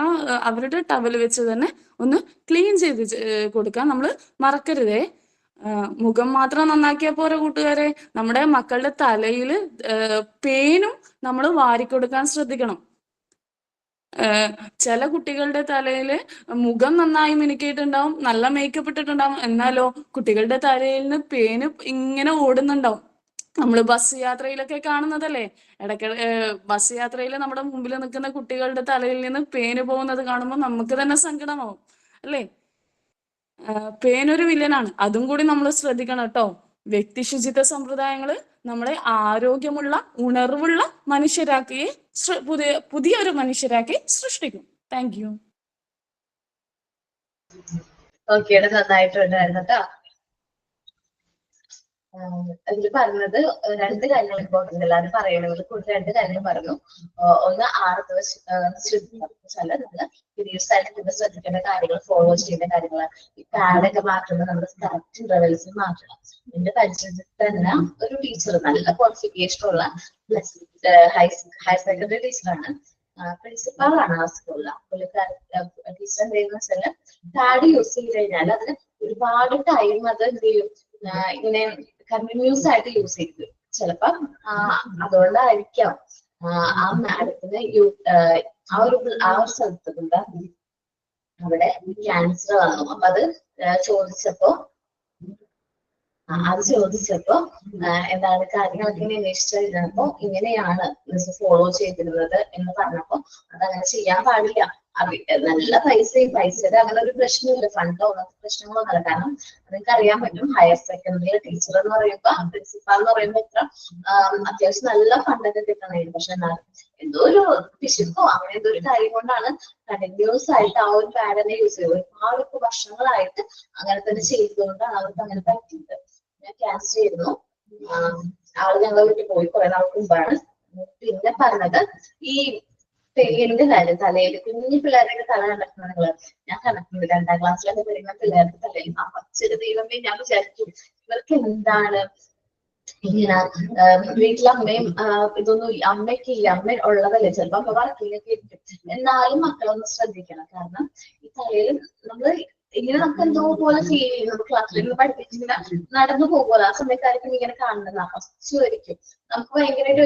അവരുടെ ടവൽ വെച്ച് തന്നെ ഒന്ന് ക്ലീൻ ചെയ്ത് കൊടുക്കാൻ നമ്മൾ മറക്കരുതേ. മുഖം മാത്രം നന്നാക്കിയാൽ പോരാ കൂട്ടുകാരെ, നമ്മുടെ മക്കളുടെ തലയിൽ പേനും നമ്മൾ വാരിക്കൊടുക്കാൻ ശ്രദ്ധിക്കണം. ചില കുട്ടികളുടെ തലയില് മുഖം നന്നായി മിനുക്കിയിട്ടുണ്ടാവും, നല്ല മേക്കപ്പ് ഇട്ടിട്ടുണ്ടാവും, എന്നാലോ കുട്ടികളുടെ തലയിൽ നിന്ന് പേന് ഇങ്ങനെ ഓടുന്നുണ്ടാവും. നമ്മൾ ബസ് യാത്രയിലൊക്കെ കാണുന്നതല്ലേ, ഇടയ്ക്ക് ബസ് യാത്രയിൽ നമ്മുടെ മുമ്പിൽ നിൽക്കുന്ന കുട്ടികളുടെ തലയിൽ നിന്ന് പേന് പോകുന്നത് കാണുമ്പോൾ നമുക്ക് തന്നെ സങ്കടമാവും അല്ലേ. പേനൊരു വില്ലനാണ്, അതും കൂടി നമ്മൾ ശ്രദ്ധിക്കണം കേട്ടോ. വ്യക്തി ശുചിത്വ സമ്പ്രദായങ്ങള് നമ്മളെ ആരോഗ്യമുള്ള ഉണർവുള്ള മനുഷ്യരാക്കി പുതിയൊരു മനുഷ്യരാക്കി സൃഷ്ടിക്കും. Thank you. ഓക്കെ, നന്നായിട്ടുണ്ടായിരുന്നു കേട്ടോ. അതിൽ പറഞ്ഞത് രണ്ട് കാര്യങ്ങൾ ഇമ്പോർട്ടന്റ് എല്ലാവരും പറയണത് കൂടുതൽ രണ്ട് കാര്യങ്ങൾ പറഞ്ഞു. ഒന്ന് ആർത്തവ ശ്രദ്ധിക്കുക, നമ്മള് പീരിയഡ്സ് ആയിട്ട് നമ്മൾ ശ്രദ്ധിക്കേണ്ട കാര്യങ്ങൾ, ഫോളോ ചെയ്യേണ്ട കാര്യങ്ങൾ. ഈ പാഡൊക്കെ മാറ്റുമ്പോൾ നമ്മൾ കറക്റ്റ് ഇന്റർവെൽസിൽ മാറ്റണം. എന്റെ പരിചയത്തിൽ തന്നെ ഒരു ടീച്ചർ, നല്ല ക്വാളിഫിക്കേഷൻ ഉള്ള ഹയർ സെക്കൻഡറി ടീച്ചറാണ്, പ്രിൻസിപ്പാളാണ് ആ സ്കൂളിലെ. ടീച്ചർ എന്തായെന്ന് വെച്ചാല് പാഡ് യൂസ് ചെയ്ത് കഴിഞ്ഞാൽ അതിന് ഒരുപാട് ടൈം അത് എന്ത് ചെയ്യും, ഇങ്ങനെ കണ്ടിന്യൂസ് ആയിട്ട് യൂസ് ചെയ്തു. ചിലപ്പോ അതുകൊണ്ടായിരിക്കാം ആ മാഡത്തിന് ആ ഒരു സ്ഥലത്തുണ്ട് അവിടെ ക്യാൻസർ വന്നു. അപ്പൊ അത് ചോദിച്ചപ്പോ എന്താണ് കാര്യങ്ങളൊക്കെ ഇങ്ങനെ അന്വേഷിച്ചപ്പോ ഇങ്ങനെയാണ് ഫോളോ ചെയ്തിരുന്നത് എന്ന് പറഞ്ഞപ്പോ അതങ്ങനെ ചെയ്യാൻ പാടില്ല. നല്ല പൈസയുടെ അങ്ങനെ ഒരു പ്രശ്നമില്ല, ഫണ്ടോ അങ്ങനത്തെ പ്രശ്നങ്ങളൊന്നുമില്ല. കാരണം നിങ്ങൾക്ക് അറിയാൻ പറ്റും, ഹയർ സെക്കൻഡറി ടീച്ചർ എന്ന് പറയുമ്പോ, പ്രിൻസിപ്പാൾ എന്ന് പറയുമ്പോ ഇത്ര അത്യാവശ്യം നല്ല ഫണ്ടൊക്കെ കിട്ടണമായിരുന്നു. പക്ഷെ എന്തോ ഒരു പിശുക്കോ അങ്ങനെ എന്തോ ഒരു കാര്യം കൊണ്ടാണ് കണ്ടിന്യൂസ് ആയിട്ട് ആ ഒരു പാഡനെ യൂസ് ചെയ്തത്. ഒരുപാട് വർഷങ്ങളായിട്ട് അങ്ങനെ തന്നെ ചെയ്തുകൊണ്ടാണ് അവർക്ക് അങ്ങനെ പറ്റിയത്. ഞാൻ ക്യാൻസർ ചെയ്യുന്നു, ആള് ഞങ്ങളെ വീട്ടിൽ പോയി കുറെ നാൾക്ക് മുമ്പാണ്. പിന്നെ പറഞ്ഞത് ഈ പേരിന്റെ കാര്യം, തലയിൽ കുഞ്ഞു പിള്ളേരുടെ തല കണ്ടക്കുന്നത് ഞാൻ കണ്ടിട്ടുണ്ട്. 2ാം ക്ലാസ്സിലൊക്കെ പഠിക്കുന്ന പിള്ളേരുടെ തലയിൽ പച്ചൊരു ദൈവമേ, ഞാൻ വിചാരിച്ചു ഇവർക്ക് എന്താണ് ഇങ്ങനെ വീട്ടിലമ്മയും ഇതൊന്നും അമ്മയ്ക്ക് ഇല്ല, അമ്മ ഉള്ളതല്ലേ, ചിലപ്പോ അമ്മ വർക്കിലൊക്കെ ഇരിക്കും. എന്നാലും മക്കളൊന്ന് ശ്രദ്ധിക്കണം. കാരണം ഈ തലയിൽ നമ്മള് ഇങ്ങനെ നമുക്ക് എന്തോ പോലെ ഫീൽ ചെയ്യും. നമ്മൾ ക്ലാസ്സിൽ പഠിപ്പിച്ചിങ്ങനെ നടന്നു പോകുമല്ലോ, ആ സമയത്തായിരിക്കും ഇങ്ങനെ കാണുന്നത്. ഫസ്റ്റ് നമുക്ക് ഭയങ്കര ഒരു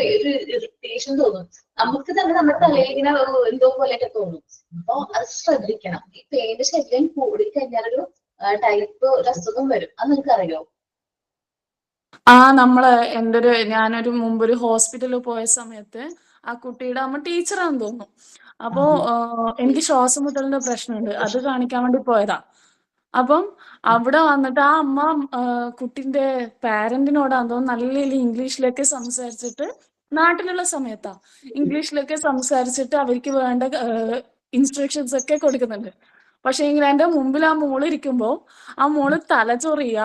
ഇറിറ്റേഷൻ തോന്നും. നമുക്ക് തന്നെ നമ്മുടെ തലയിൽ ഇങ്ങനെ എന്തോ പോലെയൊക്കെ തോന്നും. അപ്പൊ അത് ശ്രദ്ധിക്കണം. ഈ പേന്റെ ശല്യം കൂടിക്കഴിഞ്ഞാൽ ഒരു ടൈപ്പ് അസുഖം വരും. അത് നിങ്ങൾക്കറിയോ? ഞാനൊരു മുമ്പൊരു ഹോസ്പിറ്റലിൽ പോയ സമയത്ത് ആ കുട്ടിയുടെ അമ്മ ടീച്ചറാണെന്ന് തോന്നുന്നു. അപ്പോ എനിക്ക് ശ്വാസം മുട്ടലിന്റെ പ്രശ്നമുണ്ട്, അത് കാണിക്കാൻ വേണ്ടി പോയതാ. അപ്പം അവിടെ വന്നിട്ട് ആ അമ്മ കുട്ടിന്റെ പാരന്റിനോടാന്ന് തോന്നുന്നു നല്ല രീതിയിൽ ഇംഗ്ലീഷിലൊക്കെ സംസാരിച്ചിട്ട്, നാട്ടിലുള്ള സമയത്താ ഇംഗ്ലീഷിലൊക്കെ സംസാരിച്ചിട്ട് അവർക്ക് വേണ്ട ഇൻസ്ട്രക്ഷൻസ് ഒക്കെ കൊടുക്കുന്നുണ്ട്. പക്ഷെ എങ്കിൽ എന്റെ മുമ്പിൽ ആ മോള് ഇരിക്കുമ്പോ ആ മോള് തലചൊറിയ,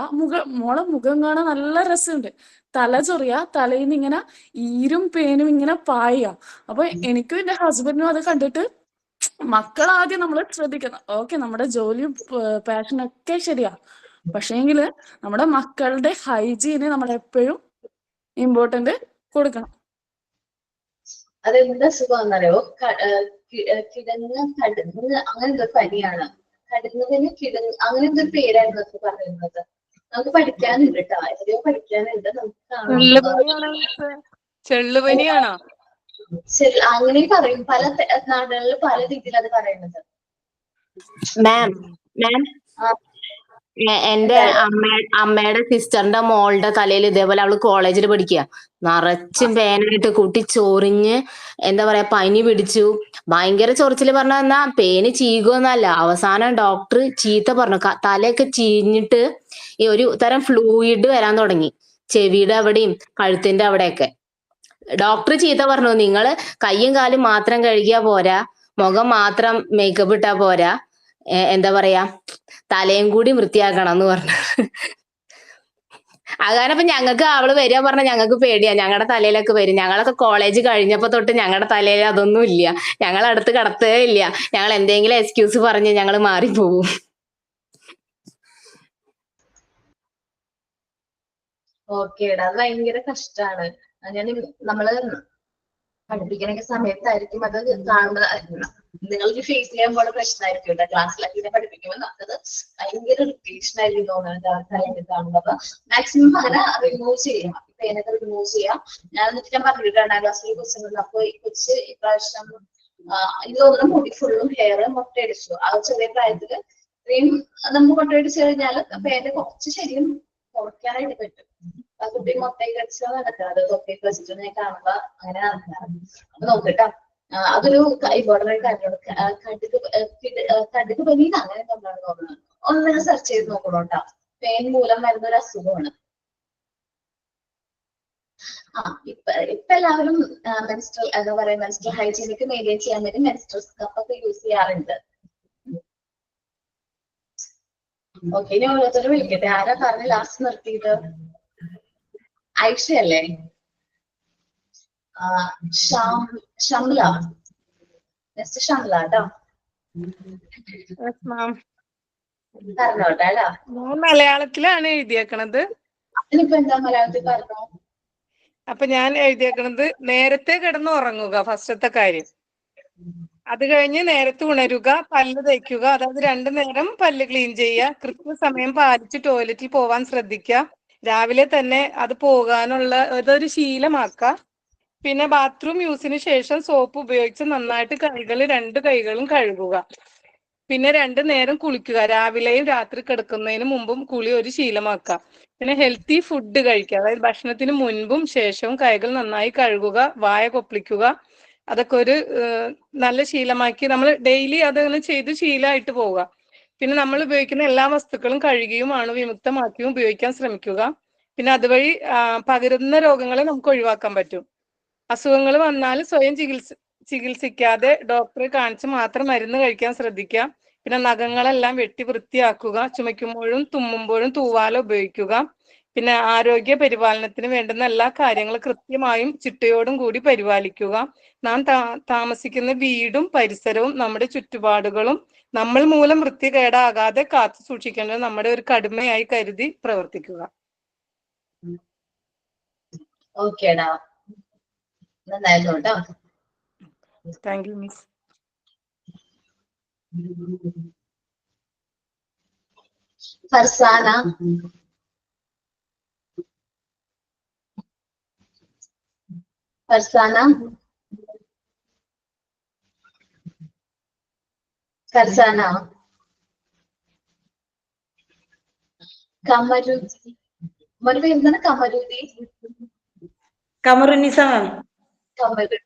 മോളെ മുഖം കാണാൻ നല്ല രസമുണ്ട്, തലചൊറിയ, തലയിൽ നിന്ന് ഇങ്ങനെ ഈരും പേനും ഇങ്ങനെ പായ. അപ്പൊ എനിക്കും എന്റെ ഹസ്ബൻഡിനും അത് കണ്ടിട്ട്, മക്കളാദ്യം നമ്മൾ ശ്രദ്ധിക്കണം. ഓക്കെ, നമ്മുടെ ജോലിയും പാഷനൊക്കെ ശരിയാ, പക്ഷേങ്കില് നമ്മുടെ മക്കളുടെ ഹൈജീന് നമ്മൾ എപ്പോഴും ഇമ്പോർട്ടന്റ് കൊടുക്കണം. അതെന്താ സുഖമാണെന്നറിയോ? കിടങ്ങ് കടുങ്ങ് അങ്ങനത്തെ ഒരു പനിയാണ്. കടുങ്ങതിന് കിടങ്ങ് അങ്ങനത്തെ ഒരു പേരായിരുന്നു നമുക്ക് പറയുന്നത്. നമുക്ക് പഠിക്കാനുണ്ട് കേട്ടോ, എത്രയോ പഠിക്കാനുണ്ട്. ചെള്ളുപനിയാണോ? അങ്ങനെ പറയും, പല നാടുകളിൽ പല രീതിയിൽ അത് പറയുന്നത്. മാം എന്റെ അമ്മയുടെ സിസ്റ്ററിന്റെ മോളുടെ തലയിൽ ഇതേപോലെ, അവള് കോളേജിൽ പഠിക്കുക, നിറച്ചും പേനായിട്ട് കുട്ടി ചൊറിഞ്ഞ് എന്താ പറയാ പനി പിടിച്ചു, ഭയങ്കര ചൊറിച്ചില്. പറഞ്ഞാ പേന് ചീകുമെന്നല്ല, അവസാനം ഡോക്ടർ ചീത്ത പറഞ്ഞു. തലയൊക്കെ ചീഞ്ഞിട്ട് ഈ ഒരു തരം ഫ്ലൂയിഡ് വരാൻ തുടങ്ങി, ചെവിയുടെ അവിടെയും കഴുത്തിന്റെ അവിടെയൊക്കെ. ഡോക്ടർ ചീത്ത പറഞ്ഞു, നിങ്ങള് കയ്യും കാലും മാത്രം കഴുകിയാ പോരാ, മുഖം മാത്രം മേക്കപ്പ് ഇട്ടാ പോരാ, എന്താ പറയാ തലയും കൂടി വൃത്തിയാക്കണം എന്ന് പറഞ്ഞു. അത് കാരണം ഇപ്പൊ ഞങ്ങൾക്ക് അവള് വരിക പറഞ്ഞാൽ ഞങ്ങൾക്ക് പേടിയാ. ഞങ്ങളുടെ തലയിലൊക്കെ വരും. ഞങ്ങളൊക്കെ കോളേജ് കഴിഞ്ഞപ്പോ തൊട്ട് ഞങ്ങളുടെ തലയിൽ അതൊന്നും ഇല്ല. ഞങ്ങൾ അടുത്ത് കടത്തേ ഇല്ല. ഞങ്ങൾ എന്തെങ്കിലും എക്സ്ക്യൂസ് പറഞ്ഞ് ഞങ്ങൾ മാറിപ്പോവും. ഓക്കേടാ, അത് ഭയങ്കര കഷ്ടാണ്. ഞാൻ നമ്മള് പഠിപ്പിക്കണ സമയത്തായിരിക്കും അത് കാണുന്നത്. നിങ്ങൾക്ക് ഫേസ് ചെയ്യാൻ പോണ പ്രശ്നമായിരിക്കും കേട്ടോ. ക്ലാസ്സിലൊക്കെ ഇങ്ങനെ പഠിപ്പിക്കുമ്പോൾ നമുക്കത് ഭയങ്കര ഇറിറ്റേഷൻ ആയിരിക്കും തോന്നുന്നത് കാണുന്നത്. മാക്സിമം അങ്ങനെ റിമൂവ് ചെയ്യാം. പേനൊക്കെ റിമൂവ് ചെയ്യാം. ഞാൻ എന്നിട്ട് ഞാൻ പറഞ്ഞിട്ട് 2ാം ക്ലാസ്സിൽ ക്വസ്റ്റ്യൻ അപ്പൊ ഈ കൊച്ച് ഇപ്രാവശ്യം എനിക്ക് തോന്നുന്നു മുടി ഫുള്ളും ഹെയർ മൊട്ടയടിച്ചു. ആ ചെറിയ പ്രായത്തില് ഇത്രയും നമുക്ക് മൊട്ടയടിച്ചു കഴിഞ്ഞാൽ പേന കുറച്ച് ശരിയും കുറയ്ക്കാനായിട്ട് പറ്റും. ആ കുട്ടി മൊട്ടയൊക്കെ അടിച്ചാൽ നടക്കാറ്. തൊപ്പിയൊക്കെ വെച്ചിട്ട് ഞാൻ കാണുമ്പോ അങ്ങനെ നടക്കാറ്. അപ്പൊ നോക്കട്ടോ, അതൊരു ഇമ്പോർട്ടന്റ് കാര്യമാണ്. കടുക് പനി അങ്ങനെ കൊണ്ടാണ് തോന്നുന്നത്. ഒന്ന് സെർച്ച് ചെയ്ത് നോക്കണം കേട്ടോ. പെയിൻ മൂലം വരുന്ന ഒരു അസുഖമാണ്. ഇപ്പൊ എല്ലാവരും മെൻസ്ട്രൽ എന്താ പറയാ മെൻസ്ട്രൽ ഹൈജീനിക്ക് മെയിൻറ്റെയിൻ ചെയ്യാൻ വേണ്ടി മെൻസ്ട്രൽ കപ്പ് ഒക്കെ യൂസ് ചെയ്യാറുണ്ട്. ഓക്കെ, ഇനി ഓരോരുത്തരും വിളിക്കട്ടെ. ആരാ പറഞ്ഞ് ലാസ്റ്റ് നിർത്തിയത്? ഐഷയല്ലേ? ഷംല, നെക്സ്റ്റ് ഷംല കേട്ടോ. പറഞ്ഞോട്ടെ അല്ല, ഞാൻ മലയാളത്തിലാണ് എഴുതിയേക്കണത്. അതിനിപ്പോ എന്താ മലയാളത്തിൽ പറഞ്ഞോ? അപ്പൊ ഞാൻ എഴുതിയേക്കണത് നേരത്തെ കിടന്ന് ഉറങ്ങുക, ഫസ്റ്റത്തെ കാര്യം. അത് കഴിഞ്ഞ് നേരത്തെ ഉണരുക, പല്ല് തേക്കുക, അതായത് 2 നേരം പല്ല് ക്ലീൻ ചെയ്യുക, കൃത്യസമയം പാലിച്ച് ടോയ്ലറ്റിൽ പോവാൻ ശ്രദ്ധിക്കുക, രാവിലെ തന്നെ അത് പോകാനുള്ള അതൊരു ശീലമാക്കുക. പിന്നെ ബാത്റൂം യൂസിന് ശേഷം സോപ്പ് ഉപയോഗിച്ച് നന്നായിട്ട് കൈകൾ 2 കൈകളും കഴുകുക. പിന്നെ 2 നേരം കുളിക്കുക, രാവിലെയും രാത്രി കിടക്കുന്നതിന് മുമ്പും കുളി ഒരു ശീലമാക്കുക. പിന്നെ ഹെൽത്തി ഫുഡ് കഴിക്കുക, അതായത് ഭക്ഷണത്തിന് മുൻപും ശേഷവും കൈകൾ നന്നായി കഴുകുക, വായ കൊപ്പിളിക്കുക. അതൊക്കെ ഒരു നല്ല ശീലമാക്കി നമ്മൾ ഡെയിലി അതങ്ങനെ ചെയ്ത് ശീലമായിട്ട് പോവുക. പിന്നെ നമ്മൾ ഉപയോഗിക്കുന്ന എല്ലാ വസ്തുക്കളും കഴുകിയും അണുവിമുക്തമാക്കിയും ഉപയോഗിക്കാൻ ശ്രമിക്കുക. പിന്നെ അതുവഴി പകരുന്ന രോഗങ്ങളെ നമുക്ക് ഒഴിവാക്കാൻ പറ്റും. അസുഖങ്ങൾ വന്നാൽ സ്വയം ചികിത്സിക്കാതെ ഡോക്ടറെ കാണിച്ച് മാത്രം മരുന്ന് കഴിക്കാൻ ശ്രദ്ധിക്കുക. പിന്നെ നഖങ്ങളെല്ലാം വെട്ടി വൃത്തിയാക്കുക, ചുമയ്ക്കുമ്പോഴും തുമ്മുമ്പോഴും തൂവാല ഉപയോഗിക്കുക. പിന്നെ ആരോഗ്യ പരിപാലനത്തിന് വേണ്ടുന്ന എല്ലാ കാര്യങ്ങളും കൃത്യമായും ചിട്ടയോടും കൂടി പരിപാലിക്കുക. നാം താമസിക്കുന്ന വീടും പരിസരവും നമ്മുടെ ചുറ്റുപാടുകളും നമ്മൾ മൂലം വൃത്തികേടാകാതെ കാത്തു സൂക്ഷിക്കേണ്ടത് നമ്മുടെ ഒരു കടമയായി കരുതി പ്രവർത്തിക്കുക. ഓക്കേടാ, നന്നായിരുന്നു കേട്ടോ. Thank you miss. Farsana, Farsana, Farsana, Kamaruddin, മോന്റെ പേര് എന്താണ്? Kamaruddin, Kamarunnisa ma'am. Kamaruddin,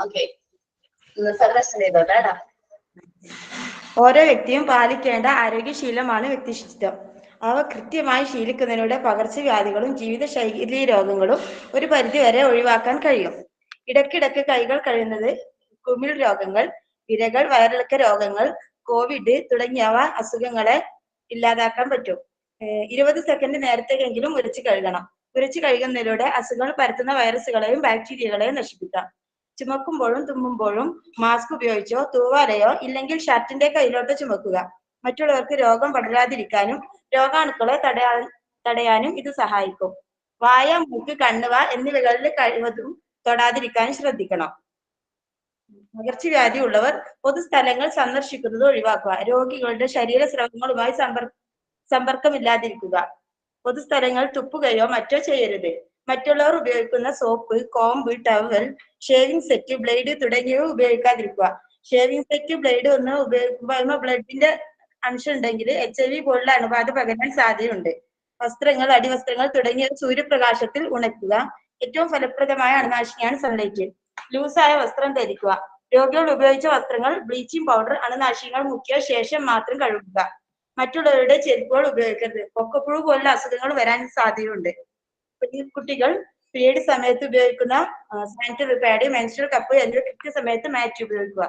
okay. Rest ചെയ്തോട്ടാ. ഓരോ വ്യക്തിയും പാലിക്കേണ്ട ആരോഗ്യശീലമാണ് വ്യക്തിശുചിത്വം. അവ കൃത്യമായി ശീലിക്കുന്നതിലൂടെ പകർച്ചവ്യാധികളും ജീവിതശൈലി രോഗങ്ങളും ഒരു പരിധിവരെ ഒഴിവാക്കാൻ കഴിയും. ഇടയ്ക്കിടയ്ക്ക് കൈകൾ കഴുകുന്നത് കുമിൾ രോഗങ്ങൾ, വിരകൾ, വയറിളക്ക രോഗങ്ങൾ, കോവിഡ് തുടങ്ങിയവ അസുഖങ്ങളെ ഇല്ലാതാക്കാൻ പറ്റും. 20 സെക്കൻഡ് നേരത്തെയെങ്കിലും ഉരച്ച് കഴുകണം. ഉരച്ച് കഴുകുന്നതിലൂടെ അസുഖങ്ങൾ പരത്തുന്ന വൈറസുകളെയും ബാക്ടീരിയകളെയും നശിപ്പിക്കാം. ചുമക്കുമ്പോഴും തുമ്മുമ്പോഴും മാസ്ക് ഉപയോഗിച്ചോ തൂവാലയോ ഇല്ലെങ്കിൽ ഷർട്ടിന്റെ കയ്യിലോട്ടോ ചുമക്കുക. മറ്റുള്ളവർക്ക് രോഗം പടരാതിരിക്കാനും രോഗാണുക്കളെ തടയാനും ഇത് സഹായിക്കും. വായ, മൂക്ക്, കണ്ണുവ എന്നിവകളിൽ കഴിവതും തൊടാതിരിക്കാനും ശ്രദ്ധിക്കണം. പകർച്ചവ്യാധി ഉള്ളവർ പൊതുസ്ഥലങ്ങൾ സന്ദർശിക്കുന്നത് ഒഴിവാക്കുക. രോഗികളുടെ ശരീരസ്രവങ്ങളുമായി സമ്പർക്കമില്ലാതിരിക്കുക. പൊതുസ്ഥലങ്ങൾ തുപ്പുകയോ മറ്റോ ചെയ്യരുത്. മറ്റുള്ളവർ ഉപയോഗിക്കുന്ന soap, comb, towel, shaving set, blade തുടങ്ങിയവ ഉപയോഗിക്കാതിരിക്കുക. ഷേവിംഗ് സെറ്റ്, ബ്ലേഡ് ഒന്നും ഉപയോഗിക്കുമ്പോൾ ബ്ലഡിന്റെ അംശം ഉണ്ടെങ്കിൽ HIV പോലുള്ള അണുബാധ പകരാൻ സാധ്യതയുണ്ട്. വസ്ത്രങ്ങൾ, അടിവസ്ത്രങ്ങൾ തുടങ്ങിയ സൂര്യപ്രകാശത്തിൽ ഉണക്കുക. ഏറ്റവും ഫലപ്രദമായ അണുനാശിനിയാണ് സൺലൈറ്റ്. ലൂസായ വസ്ത്രം ധരിക്കുക. രോഗികൾ ഉപയോഗിച്ച വസ്ത്രങ്ങൾ ബ്ലീച്ചിങ് പൗഡർ, അണുനാശിനികൾ മുക്കിയ ശേഷം മാത്രം കഴുകുക. മറ്റുള്ളവരുടെ ചെരുപ്പുകൾ ഉപയോഗിക്കരുത്. പൊക്കപ്പുഴു പോലുള്ള അസുഖങ്ങൾ വരാൻ സാധ്യതയുണ്ട്. കുട്ടികൾ പീരീഡ് സമയത്ത് ഉപയോഗിക്കുന്ന സാനിറ്ററി പാഡ്, മെൻസ്ട്രൽ കപ്പ് എന്നിവ കൃത്യസമയത്ത് മാറ്റി ഉപയോഗിക്കുക.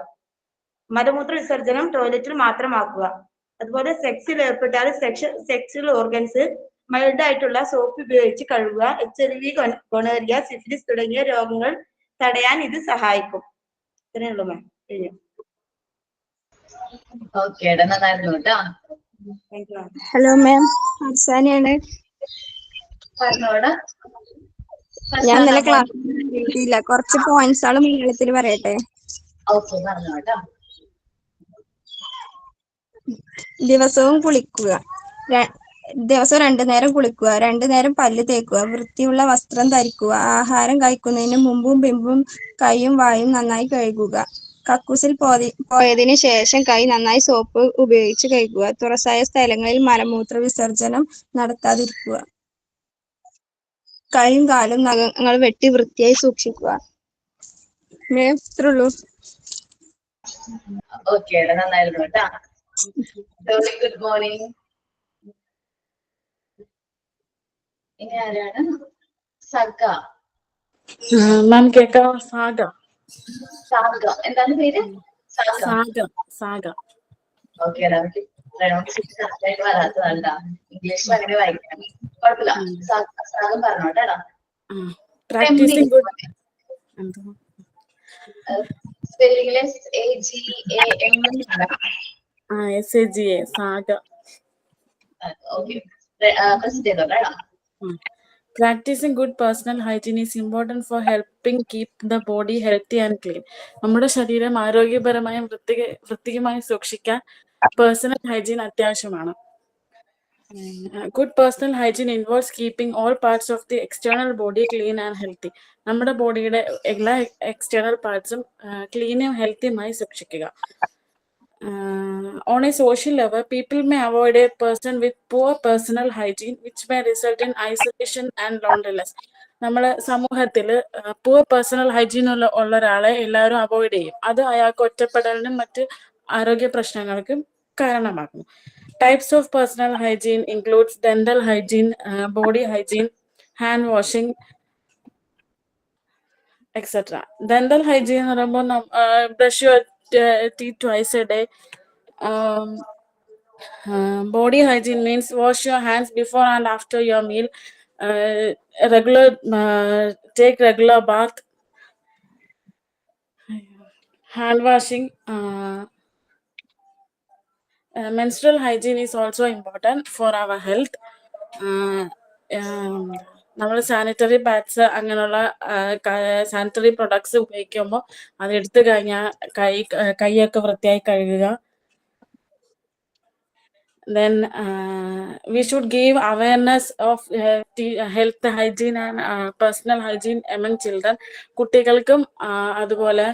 മലമൂത്ര വിസർജനം ടോയ്ലറ്റിൽ മാത്രമാക്കുക. അതുപോലെ സെക്സിൽ ഏർപ്പെട്ടാൽ സെക്സുവൽ ഓർഗൻസ് മൈൽഡ് ആയിട്ടുള്ള സോപ്പ് ഉപയോഗിച്ച് കഴുകുക. HIV, ഗൊണേറിയ, സിഫിലിസ് തുടങ്ങിയ രോഗങ്ങൾ തടയാൻ ഇത് സഹായിക്കും. ഇത്രയേ ഉള്ളൂ മാം. ഓക്കെ നന്നായിരുന്നു കേട്ടോ. Thank you ma'am. Hello ma'am, അർസാനയാണ്. പറഞ്ഞോടാ. ഞാൻ ഇന്നലെ ക്ലാസ് കിട്ടിയില്ല. കുറച്ച് പോയിന്റ്സ് ആണ് മലയാളത്തിൽ പറയട്ടെ. ഓക്കെ പറഞ്ഞോട്ടോ. ദിവസവും കുളിക്കുക. ദിവസം 2 നേരം കുളിക്കുക. 2 നേരം പല്ല് തേക്കുക. വൃത്തിയുള്ള വസ്ത്രം ധരിക്കുക. ആഹാരം കഴിക്കുന്നതിന് മുമ്പും പിമ്പും കൈയും വായും നന്നായി കഴുകുക. കക്കൂസിൽ പോയതിനു ശേഷം കൈ നന്നായി സോപ്പ് ഉപയോഗിച്ച് കഴുകുക. തുറസായ സ്ഥലങ്ങളിൽ മലമൂത്ര വിസർജനം നടത്താതിരിക്കുക. കൈയും കാലും നഖങ്ങൾ വെട്ടി വൃത്തിയായി സൂക്ഷിക്കുക. ഇത്രേ ഉള്ളൂ. ഓക്കെ നന്നായിരുന്നു കേട്ടോ. Good morning. ഇനി ആരാണ്? സഗ. മാം കേൾക്കാവോ? സാഗ. സാഗ എന്താണ് പേര്? സാഗ. ഓക്കെ നമുക്ക് പ്രൊനൗൺസിയേഷൻ കറക്റ്റ് ആയിട്ട് വരാത്തതാണ്ടാ. ഇംഗ്ലീഷിൽ അങ്ങനെ വായിക്കണം. കുഴപ്പമില്ല. സാഗം പറഞ്ഞോട്ടാ. സ്പെല്ലിംഗിലെ SAGA സാഗ. ഓക്കെ പ്രസിദ്ധ ചെയ്തോട്ടാ. Practicing good personal hygiene is important for helping keep the body healthy and clean. നമ്മുടെ ശരീരം ആരോഗ്യപരമായും വൃത്തികരമായും സൂക്ഷിക്കാൻ പേഴ്സണൽ ഹൈജീൻ അത്യാവശ്യമാണ്. Good personal hygiene involves keeping all parts of the external body clean and healthy. നമ്മുടെ ബോഡിയുടെ എല്ലാ external പാർട്സും ക്ലീനും ഹെൽത്തിയുമായി സൂക്ഷിക്കുക. On a social level, people may avoid a person with poor personal hygiene, which may result in isolation and loneliness. നമ്മളെ സമൂഹത്തിൽ പൂർ personal hygiene ഉള്ള ഒരാളെ എല്ലാവരും avoid ചെയ്യും. അത് അയാൾക്ക് ഒറ്റപ്പെടലിനും മറ്റ് ആരോഗ്യ പ്രശ്നങ്ങൾക്കും കാരണമാകുന്നു. Types of personal hygiene includes dental hygiene, body hygiene, hand washing, etc. Dental hygiene എന്ന് പറയുമ്പോൾ brush your teeth twice a day. Body hygiene means wash your hands before and after your meal. Take regular bath. Hand washing. Menstrual hygiene is also important for our health. നമ്മൾ sanitary pads അങ്ങനെയുള്ള sanitary products ഉപയോഗിക്കുമ്പോൾ അത് എടുത്തു കഴിഞ്ഞാൽ കൈയൊക്കെ വൃത്തിയായി കഴുകുക. Then we should give awareness of health hygiene and personal hygiene among children. കുട്ടികൾക്കും അതുപോലെ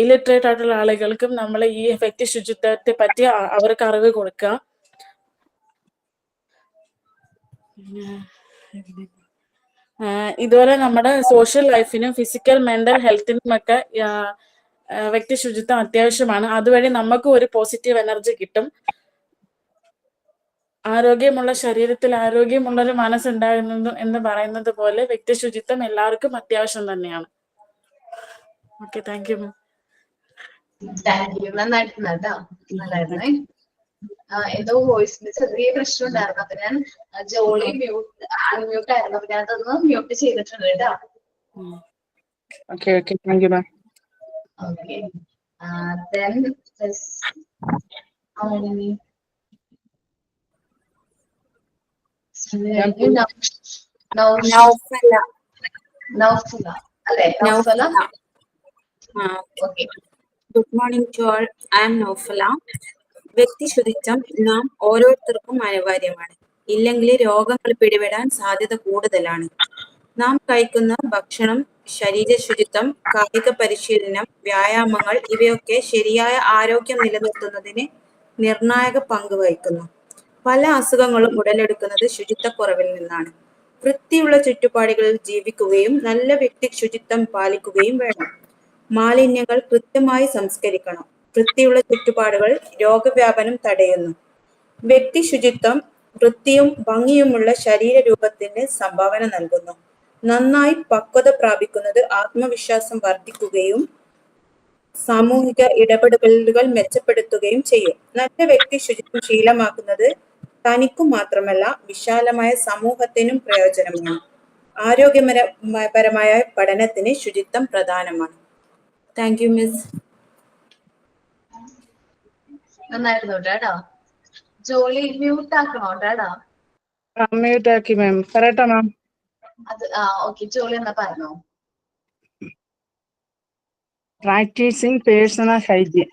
ഇലിറ്ററേറ്റ് ആയിട്ടുള്ള ആളുകൾക്കും നമ്മൾ ഈ വ്യക്തി ശുചിത്വത്തെ പറ്റി അവർക്ക് അറിവ് കൊടുക്കുക. ഇതുപോലെ നമ്മുടെ സോഷ്യൽ ലൈഫിനും ഫിസിക്കൽ മെന്റൽ ഹെൽത്തിനും ഒക്കെ വ്യക്തി ശുചിത്വം അത്യാവശ്യമാണ്. അതുവഴി നമുക്ക് ഒരു പോസിറ്റീവ് എനർജി കിട്ടും. ആരോഗ്യമുള്ള ശരീരത്തിൽ ആരോഗ്യമുള്ളൊരു മനസ്സുണ്ടാകുന്നത് എന്ന് പറയുന്നത് പോലെ വ്യക്തി ശുചിത്വം എല്ലാവർക്കും അത്യാവശ്യം തന്നെയാണ്. Okay, thank you ma'am. നന്നായിരുന്നു കേട്ടോ. നല്ലായിരുന്നേ. എന്തോ വോയിസിന് ചെറിയ പ്രശ്നം ഉണ്ടായിരുന്നു. അപ്പൊ ഞാൻ ജോളി മ്യൂട്ട് ആയിരുന്നു. അപ്പൊ ഞാൻ അതൊന്ന് മ്യൂട്ട് ചെയ്തിട്ടുണ്ട് കേട്ടോ. Okay, thank you ma'am. Okay, then Naufala അല്ലേ? Naufala. Okay. Good morning to all. I am Naufala. വ്യക്തി ശുചിത്വം നാം ഓരോരുത്തർക്കും അനിവാര്യമാണ്. ഇല്ലെങ്കിൽ രോഗങ്ങൾ പിടിപെടാൻ സാധ്യത കൂടുതലാണ്. നാം കഴിക്കുന്ന ഭക്ഷണം, ശരീര ശുചിത്വം, കായിക പരിശീലനം, വ്യായാമങ്ങൾ ഇവയൊക്കെ ശരിയായ ആരോഗ്യം നിലനിർത്തുന്നതിന് നിർണായക പങ്ക് വഹിക്കുന്നു. പല അസുഖങ്ങളും ഉടലെടുക്കുന്നത് ശുചിത്വക്കുറവിൽ നിന്നാണ്. വൃത്തിയുള്ള ചുറ്റുപാടുകളിൽ ജീവിക്കുകയും നല്ല വ്യക്തി ശുചിത്വം പാലിക്കുകയും വേണം. മാലിന്യങ്ങൾ കൃത്യമായി സംസ്കരിക്കണം. വൃത്തിയുള്ള ചുറ്റുപാടുകൾ രോഗവ്യാപനം തടയുന്നു. വ്യക്തി ശുചിത്വം വൃത്തിയും ഭംഗിയുമുള്ള ശരീര രൂപത്തിന് സംഭാവന നൽകുന്നു. നന്നായി പക്വത പ്രാപിക്കുന്നത് ആത്മവിശ്വാസം വർദ്ധിക്കുകയും സാമൂഹിക ഇടപെടലുകൾ മെച്ചപ്പെടുത്തുകയും ചെയ്യും. നല്ല വ്യക്തി ശുചിത്വം ശീലമാക്കുന്നത് തനിക്കും മാത്രമല്ല വിശാലമായ സമൂഹത്തിനും പ്രയോജനമാണ്. ആരോഗ്യപരമായ പഠനത്തിന് ശുചിത്വം പ്രധാനമാണ്. Thank you miss. നന്നായിരുന്നു കേട്ടോ. ജോലി മ്യൂട്ട് ആക്കണോ കേട്ടോ? മ്യൂട്ട് ആക്കി മാം. പറയട്ടെ മാം. അത് ഓക്കെ. ജോലി എന്താ പറഞ്ഞോ? Practicing personal hygiene.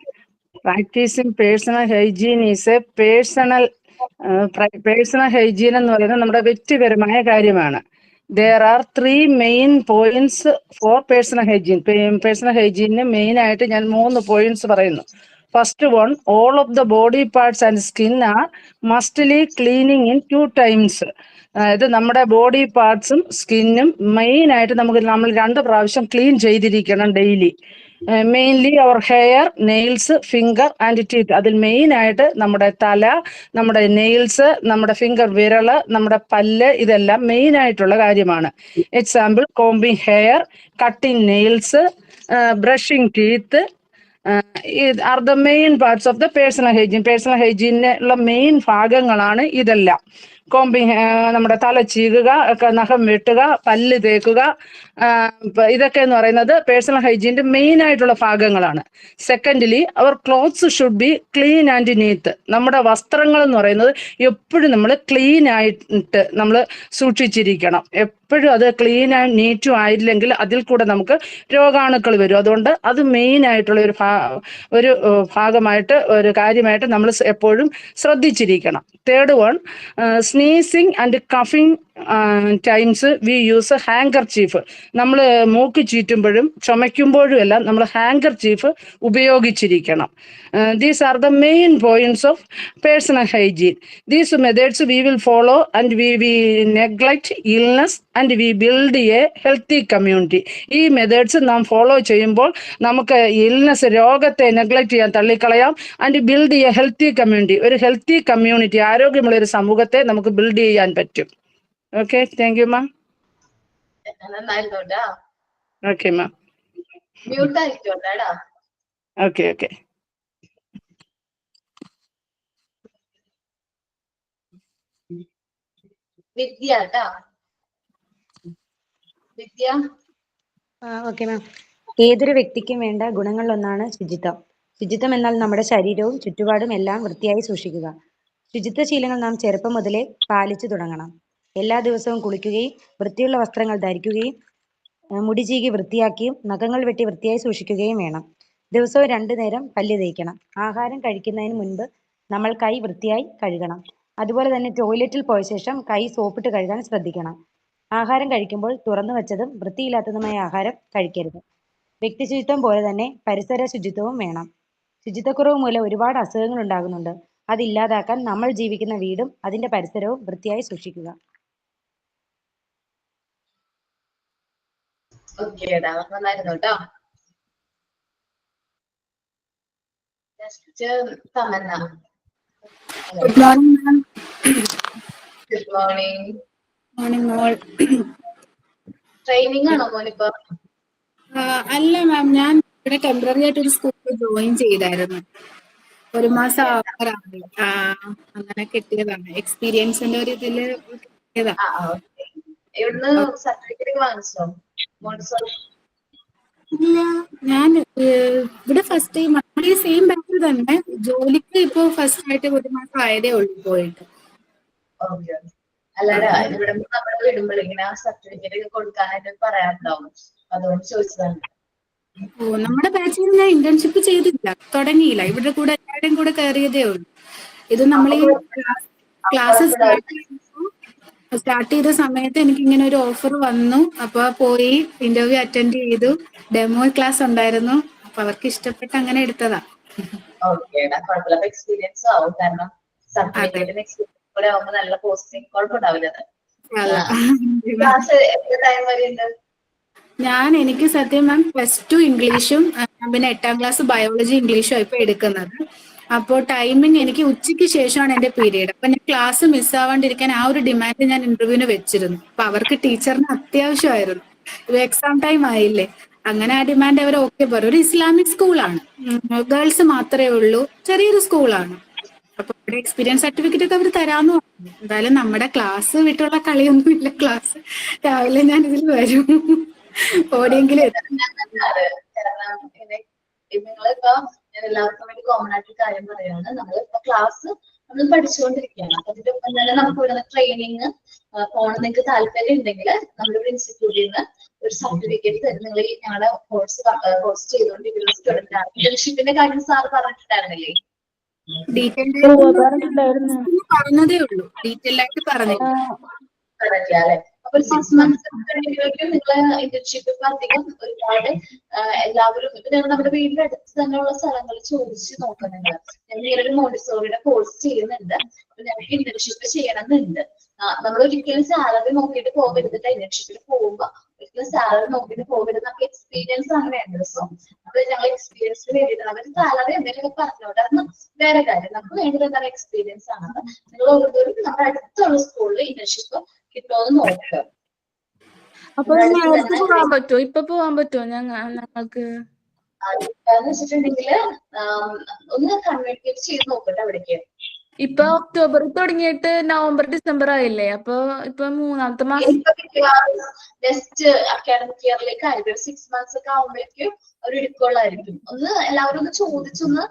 Practicing personal hygiene is a personal hygiene എന്ന് പറയുന്നത് നമ്മുടെ വ്യക്തിപരമായ കാര്യമാണ്. There are 3 main points for personal hygiene. Personal hygiene main ആയിട്ട് ഞാൻ 3 points പറയുന്നു. First one, all of the body parts and skin are mustily cleaning in 2 times. അതായത് നമ്മുടെ ബോഡി പാർട്സും സ്കിന്നും മെയിൻ ആയിട്ട് നമ്മൾ 2 പ്രാവശ്യം ക്ലീൻ ചെയ്തിരിക്കണം daily. Mainly our hair, nails, finger and teeth. അതിൽ മെയിൻ ആയിട്ട് നമ്മുടെ തല, നമ്മുടെ നെയിൽസ്, നമ്മുടെ ഫിംഗർ വിരല്, നമ്മുടെ പല്ല്, ഇതെല്ലാം മെയിൻ ആയിട്ടുള്ള കാര്യമാണ്. Example, combing hair, cutting nails, brushing teeth are the main parts of the personal hygiene. Personal ഹൈജീനിലുള്ള മെയിൻ ഭാഗങ്ങളാണ് ഇതെല്ലാം. കോമ്പിങ്, നമ്മുടെ തല ചീകുക, നഖം വെട്ടുക, പല്ല് തേക്കുക, ഇതൊക്കെ എന്ന് പറയുന്നത് പേഴ്സണൽ ഹൈജീൻ്റെ മെയിൻ ആയിട്ടുള്ള ഭാഗങ്ങളാണ്. Secondly, our clothes should be clean and neat. നമ്മുടെ വസ്ത്രങ്ങൾ എന്ന് പറയുന്നത് എപ്പോഴും നമ്മൾ ക്ലീൻ ആയിട്ട് നമ്മൾ സൂക്ഷിച്ചിരിക്കണം. എപ്പോഴും അത് ക്ലീൻ ആൻഡ് നീറ്റും ആയില്ലെങ്കിൽ അതിൽ കൂടെ നമുക്ക് രോഗാണുക്കൾ വരും. അതുകൊണ്ട് അത് മെയിൻ ആയിട്ടുള്ള ഒരു ഭാഗമായിട്ട്, ഒരു കാര്യമായിട്ട് നമ്മൾ എപ്പോഴും ശ്രദ്ധിച്ചിരിക്കണം. തേർഡ് വൺ, സ്നീസിങ് ആൻഡ് കഫിങ് times we use handkerchief. നമ്മൾ മൂക്ക് ചീറ്റുമ്പോഴും ചുമയ്ക്കുമ്പോഴും എല്ലാം നമ്മൾ ഹാങ്കർ ചീഫ് ഉപയോഗിച്ചിരിക്കണം. These are the main points of personal hygiene. These methods we will follow and we neglect illness and we build a healthy community. ഈ methods നാം follow ചെയ്യുമ്പോൾ നമുക്ക് ഇൽനെസ്, രോഗത്തെ നെഗ്ലക്ട് ചെയ്യാൻ, തള്ളിക്കളയാം. And build a healthy community. ഒരു healthy community, ആരോഗ്യമുള്ള ഒരു സമൂഹത്തെ നമുക്ക് ബിൽഡ് ചെയ്യാൻ പറ്റും. Okay, thank you ma'am. നന്നായിരുന്നു കേട്ടോ. Okay ma'am. മ്യൂട്ട് ആയിക്കോട്ടെ. Okay okay. വിദ്യ കേട്ടോ. വിദ്യ. Okay ma'am. ഏതൊരു വ്യക്തിക്കും വേണ്ട ഗുണങ്ങളിലൊന്നാണ് ശുചിത്വം. ശുചിത്വം എന്നാൽ നമ്മുടെ ശരീരവും ചുറ്റുപാടും എല്ലാം വൃത്തിയായി സൂക്ഷിക്കുക. ശുചിത്വ ശീലങ്ങൾ നാം ചെറുപ്പം മുതലേ പാലിച്ചു തുടങ്ങണം. എല്ലാ ദിവസവും കുളിക്കുകയും വൃത്തിയുള്ള വസ്ത്രങ്ങൾ ധരിക്കുകയും മുടി ചീകി വൃത്തിയാക്കിയും നഖങ്ങൾ വെട്ടി വൃത്തിയായി സൂക്ഷിക്കുകയും വേണം. ദിവസവും 2 നേരം പല്ല് തേക്കണം. ആഹാരം കഴിക്കുന്നതിന് മുൻപ് നമ്മൾ കൈ വൃത്തിയായി കഴുകണം. അതുപോലെ തന്നെ ടോയ്ലറ്റിൽ പോയ ശേഷം കൈ സോപ്പിട്ട് കഴുകാൻ ശ്രദ്ധിക്കണം. ആഹാരം കഴിക്കുമ്പോൾ തുറന്നു വെച്ചതും വൃത്തിയില്ലാത്തതുമായ ആഹാരം കഴിക്കരുത്. വ്യക്തി ശുചിത്വം പോലെ തന്നെ പരിസര ശുചിത്വവും വേണം. ശുചിത്വക്കുറവ് മൂലം ഒരുപാട് അസുഖങ്ങൾ ഉണ്ടാകുന്നുണ്ട്. അതില്ലാതാക്കാൻ നമ്മൾ ജീവിക്കുന്ന വീടും അതിന്റെ പരിസരവും വൃത്തിയായി സൂക്ഷിക്കുക. ഓക്കേടാ, നന്നായിരുന്നു കേട്ടോ. Tamanna. Good morning ma'am. Good morning. Morning മോൾ. ട്രെയിനിങ് ആണോ മോനിപ്പോ? അല്ല മാം, ഞാൻ ഇവിടെ ടെമ്പററി ആയിട്ട് ഒരു സ്കൂളിൽ ജോയിൻ ചെയ്തായിരുന്നു. 1 മാസം ആവാറാണ്. അങ്ങനെ കിട്ടിയതാണ്. എക്സ്പീരിയൻസിന്റെ ഒരു ഇതില് കിട്ടിയതാ. ഇവിടുന്ന് സർട്ടിഫിക്കറ്റ് വാങ്ങിച്ചോ? ഇല്ല, ഞാൻ ഇവിടെ ഫസ്റ്റ് ടൈം. നമ്മുടെ ഈ സെയിം ബാച്ചിൽ തന്നെ ജോലിക്ക് ഇപ്പൊ ഫസ്റ്റ് ആയിട്ട് 1 മാസം ആയതേ ഉള്ളൂ പോയിട്ട്. അല്ലടാ, ഇവിടെ നമ്മള് വിടുമ്പോൾ ഇങ്ങനെ സർട്ടിഫിക്കറ്റ് കൊടുക്കാനായിട്ട് പറയാറുണ്ടാവും. അതുകൊണ്ട് ചോദിച്ചതാണ്. ഓ, നമ്മുടെ ബാച്ചിൽ ഞാൻ ഇന്റേൺഷിപ്പ് ചെയ്തില്ല, തുടങ്ങിയില്ല. ഇവിടെ കൂടെ എല്ലാവരുടെയും കൂടെ കയറിയതേ ഉള്ളൂ. ഇത് നമ്മൾ ഈ ക്ലാസ് സ്റ്റാർട്ട് ചെയ്ത സമയത്ത് എനിക്ക് ഇങ്ങനെ ഒരു ഓഫർ വന്നു. അപ്പൊ പോയി ഇന്റർവ്യൂ അറ്റൻഡ് ചെയ്തു. ഡെമോ ക്ലാസ് ഉണ്ടായിരുന്നു. അപ്പൊ അവർക്ക് ഇഷ്ടപ്പെട്ട് അങ്ങനെ എടുത്തതാ. എക്സ്പീരിയൻസ് ആവും. കാരണം സർട്ടിഫിക്കറ്റിന് എക്സ്പീരിയൻസ് കൂടെ ആവുമ്പോൾ നല്ല പോസ്റ്റിംഗ് കുഴപ്പമുണ്ടാവില്ല. എനിക്ക് സത്യം മാം +2 ഇംഗ്ലീഷും പിന്നെ 8ാം ക്ലാസ് ബയോളജി ഇംഗ്ലീഷും ഇപ്പൊ എടുക്കുന്നത്. അപ്പോൾ ടൈമിങ് എനിക്ക് ഉച്ചയ്ക്ക് ശേഷമാണ് എന്റെ പീരീഡ്. അപ്പൊ ഞാൻ ക്ലാസ് മിസ്സാവാണ്ടിരിക്കാൻ ആ ഒരു ഡിമാൻഡ് ഞാൻ ഇന്റർവ്യൂവിന് വെച്ചിരുന്നു. അപ്പൊ അവർക്ക് ടീച്ചറിന് അത്യാവശ്യമായിരുന്നു. എക്സാം ടൈം ആയില്ലേ, അങ്ങനെ ആ ഡിമാൻഡ് അവർ ഓക്കെ പറയും. ഒരു ഇസ്ലാമിക് സ്കൂളാണ്, ഗേൾസ് മാത്രമേ ഉള്ളൂ, ചെറിയൊരു സ്കൂളാണ്. അപ്പൊ ഇവിടെ എക്സ്പീരിയൻസ് സർട്ടിഫിക്കറ്റ് ഒക്കെ അവർ തരാമെന്ന് പറഞ്ഞു. എന്തായാലും നമ്മുടെ ക്ലാസ് വിട്ടുള്ള കളിയൊന്നും ഇല്ല. ക്ലാസ് രാവിലെ ഞാൻ ഇതിൽ വരും, ഓടിയെങ്കിലും നിങ്ങളിപ്പോ ഞാൻ എല്ലാവർക്കും വേണ്ടി കോമൺ ആയിട്ട് കാര്യം പറയാണ്. നമ്മളിപ്പോ ക്ലാസ് നമ്മൾ പഠിച്ചുകൊണ്ടിരിക്കുകയാണ്. അപ്പൊ അതിന്റെ ഒപ്പം തന്നെ നമുക്ക് ഇവിടെ ട്രെയിനിങ് പോകണം. നിങ്ങൾക്ക് താല്പര്യം ഉണ്ടെങ്കിൽ നമ്മളിവിടെ ഇൻസ്റ്റിറ്റ്യൂട്ടിൽ നിന്ന് ഒരു സർട്ടിഫിക്കറ്റ് തരും. നിങ്ങൾ ഞങ്ങളുടെ കോഴ്സ് ചെയ്തുകൊണ്ടിരിക്കുന്ന സ്റ്റുഡന്റ് ആണ്. ഇന്റേൺഷിപ്പിന്റെ കാര്യം സാർ പറഞ്ഞിട്ടുണ്ടായിരുന്നില്ലേ? പറഞ്ഞതേ ഉള്ളൂ, ഡീറ്റെയിൽ ആയിട്ട് പറഞ്ഞില്ല. അല്ലെ, അപ്പൊ 6 months കഴിയുമ്പോഴേക്കും നിങ്ങൾ ഇന്റേൺഷിപ്പ് അധികം ഒരുപാട് എല്ലാവരും ഇപ്പൊ ഞങ്ങൾ നമ്മുടെ വീടിന്റെ അടുത്ത് തന്നെയുള്ള സ്ഥലങ്ങളിൽ ചോദിച്ചു നോക്കാം. നിങ്ങൾ ഒരു മോണ്ടിസോറിയുടെ കോഴ്സ് ചെയ്യുന്നുണ്ട്, അപ്പൊ ഞങ്ങൾക്ക് ഇന്റേൺഷിപ്പ് ചെയ്യണമെന്നുണ്ട്. നമ്മൾ ഒരിക്കലും സാലറി നോക്കിയിട്ട് പോകരുത്. ഇന്റേൺഷിപ്പിൽ പോകുമ്പോ ഒരിക്കലും സാലറി നോക്കിയിട്ട് പോകരുത്. നമുക്ക് എക്സ്പീരിയൻസ് ആണ് വേണ്ടത്. സോ അപ്പൊ ഞങ്ങൾ എക്സ്പീരിയൻസിന് വേണ്ടിയിട്ട് അവർ സാലറി എന്തെങ്കിലും പറഞ്ഞോട്ടെ, അതൊന്നും വേറെ കാര്യം. നമുക്ക് വേണ്ടത് എന്താണ് എക്സ്പീരിയൻസ് ആണ്. അപ്പൊ നിങ്ങൾ ഓരോരുത്തരും നമ്മുടെ അടുത്തുള്ള സ്കൂളിൽ ഇന്റേൺഷിപ്പ് കിട്ടുമെന്ന് നോക്കുക. അപ്പൊ നേരത്തെ പോകാൻ പറ്റുമോ? ഇപ്പൊ പോകാൻ പറ്റുമോ ഞങ്ങൾക്ക്? വെച്ചിട്ടുണ്ടെങ്കിൽ ഒന്ന് കമ്മ്യൂണിക്കേറ്റ് ചെയ്ത് നോക്കട്ടെ അവിടേക്ക്. ഇപ്പൊ ഒക്ടോബർ തുടങ്ങിയിട്ട് നവംബർ ഡിസംബർ ആയില്ലേ? അപ്പൊ ഇപ്പൊ 3-ാമത്തെ മാസം നെക്സ്റ്റ് അക്കാഡമിക് ഇയറിലേക്ക് ആയിരിക്കും. 6 months ഒക്കെ ആവുമ്പോഴേക്കും അവർ എടുക്കുള്ളായിരിക്കും. ഒന്ന് എല്ലാവരും ഒന്ന് ചോദിച്ചൊന്ന്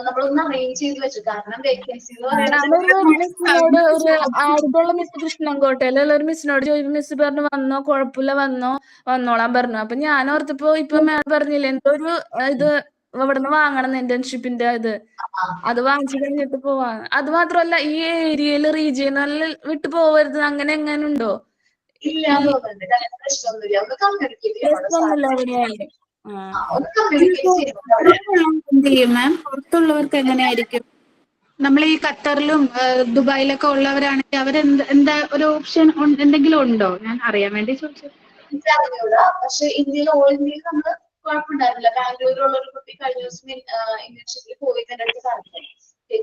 നമ്മളൊന്ന് അറേഞ്ച് ചെയ്ത് വെച്ചു. കാരണം വേക്കൻസി മിസ്സിനോട് ഒരു ആടുള്ള മിസ് കൃഷ്ണൻകോട്ടയിലുള്ള ഒരു മിസ്സിനോട് ചോദിച്ചു. മിസ് പറഞ്ഞു വന്നോ, കുഴപ്പമില്ല, വന്നോളാൻ പറഞ്ഞു. അപ്പൊ ഞാൻ ഓർത്തപ്പോ ഇപ്പൊ മാം പറഞ്ഞില്ല എന്തോ ഒരു ഇത് ഇവിടുന്ന് വാങ്ങണം ഇന്റേൺഷിപ്പിന്റെ ഇത്, അത് വാങ്ങിച്ചു കഴിഞ്ഞിട്ട് പോവാ. അത് മാത്രമല്ല ഈ ഏരിയയില് റീജിയണലിൽ വിട്ടു പോവരുത്, അങ്ങനെ എങ്ങനെ ഉണ്ടോ? പുറത്തുള്ളവർക്ക് എങ്ങനെയായിരിക്കും? നമ്മൾ ഈ ഖത്തറിലും ദുബായിലൊക്കെ ഉള്ളവരാണെങ്കിൽ അവർ എന്താ ഒരു ഓപ്ഷൻ എന്തെങ്കിലും ഉണ്ടോ? ഞാൻ അറിയാൻ വേണ്ടി ചോദിച്ചത്. പക്ഷെ ഇന്ത്യയിൽ ഓൾ ഇന്ത്യയിൽ നമ്മള് കുഴപ്പമുണ്ടായിരുന്നില്ല. ബാംഗ്ലൂരിലുള്ള ഒരു കുട്ടി കഴിഞ്ഞ ദിവസം ഇന്റേൺഷിപ്പിൽ പോയി എന്റെ അടുത്ത് പറഞ്ഞു,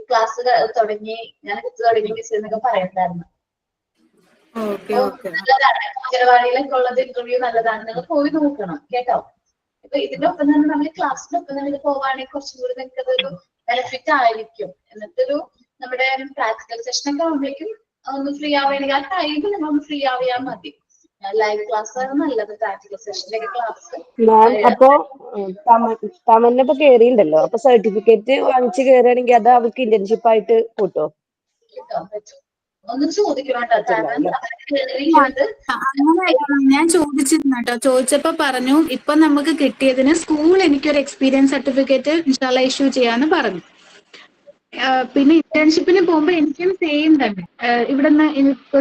ക്ലാസ് തുടങ്ങി ഞാൻ തുടങ്ങി മിസ് എന്നൊക്കെ പറയുന്നുണ്ടായിരുന്നു. നല്ലതാണ്, അംഗനവാടിയിലൊക്കെ ഉള്ളത് ഇന്റർവ്യൂ നല്ലതാണ്, നിങ്ങൾ പോയി നോക്കണം കേട്ടോ. ഇപ്പൊ ഇതിന്റെ ഒപ്പം തന്നെ നമ്മൾ ക്ലാസ്സിനൊപ്പം തന്നെ പോവാണെങ്കിൽ കുറച്ചും കൂടി നിങ്ങൾക്ക് അതൊരു ബെനിഫിറ്റ് ആയിരിക്കും. എന്നിട്ടൊരു നമ്മുടെ പ്രാക്ടിക്കൽ സെഷൻ ഒക്കെ ആവുമ്പോഴേക്കും ഒന്ന് ഫ്രീ ആവുകയാണെങ്കിൽ ആ ടൈമിൽ നമ്മൾ ഒന്ന് ഫ്രീ ആവിയാൽ മതി. ലൈവ് ക്ലാസ് ആണ് നല്ലത്. പ്രാക്ടിക്കൽ സെഷനിലേക്ക് ക്ലാസ് മാം അപ്പൊ തമന്നിപ്പോ കേറിയിട്ടുണ്ടല്ലോ, അപ്പൊ സർട്ടിഫിക്കറ്റ് വാങ്ങിച്ച് കേറുകയാണെങ്കിൽ അത് അവർക്ക് ഇന്റേൺഷിപ്പ് ആയിട്ട് കൂട്ടോ? ഒന്ന് ചോദിക്കണം. ഞാൻ ചോദിച്ചിരുന്നു കേട്ടോ. ചോദിച്ചപ്പോ പറഞ്ഞു ഇപ്പൊ നമുക്ക് കിട്ടിയതിന് സ്കൂൾ എനിക്കൊരു എക്സ്പീരിയൻസ് സർട്ടിഫിക്കറ്റ് ഇൻഷാല്ല ഇഷ്യൂ ചെയ്യാന്ന് പറഞ്ഞു. പിന്നെ ഇന്റേൺഷിപ്പിന് പോകുമ്പോ എനിക്കും സെയിം തന്നെ ഇവിടുന്ന്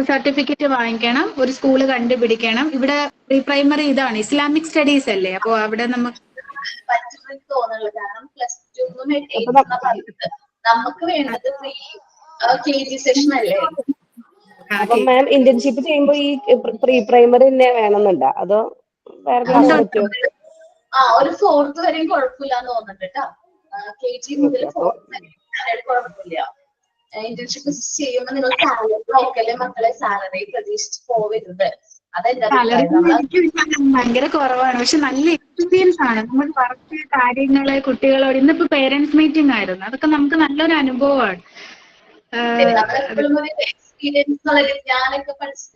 സർട്ടിഫിക്കറ്റ് വാങ്ങിക്കണം, ഒരു സ്കൂള് കണ്ടുപിടിക്കണം. ഇവിടെ പ്രീ പ്രൈമറി ഇതാണ് ഇസ്ലാമിക് സ്റ്റഡീസ് അല്ലേ, അപ്പൊ അവിടെ നമുക്ക് തോന്നുന്നുള്ളൂ. കാരണം +2 നമുക്ക് വേണ്ടത് KG സെഷൻ അല്ലേ. അപ്പൊ മാം ഇന്റേൺഷിപ്പ് ചെയ്യുമ്പോ ഈ പ്രീ പ്രൈമറി തന്നെ വേണമെന്നുണ്ടോ അതോ വേറെ പറ്റുമോ? ഒരു 4th വരെയും കുഴപ്പമില്ലാന്ന് തോന്നുന്നുണ്ട് കേട്ടോ. KG മുതൽ 4th വരെ കുഴപ്പമില്ല. ഇന്റേൺഷിപ്പ് ചെയ്യുമ്പോൾ നിങ്ങൾ സാലറി നോക്കല്ലേ മക്കളെ, സാലറി പ്രതീക്ഷിച്ച് പോവരുത്. ഭയങ്കര കുറവാണ്, പക്ഷെ നല്ല എക്സ്പീരിയൻസ് ആണ്. നമ്മൾ വർക്ക് കാര്യങ്ങള് കുട്ടികളോട് ഇന്നിപ്പോ പേരന്റ്സ് മീറ്റിംഗ് ആയിരുന്നു, അതൊക്കെ നമുക്ക് നല്ലൊരു അനുഭവമാണ്. എക്സ്പീരിയൻസ് ഞാനൊക്കെ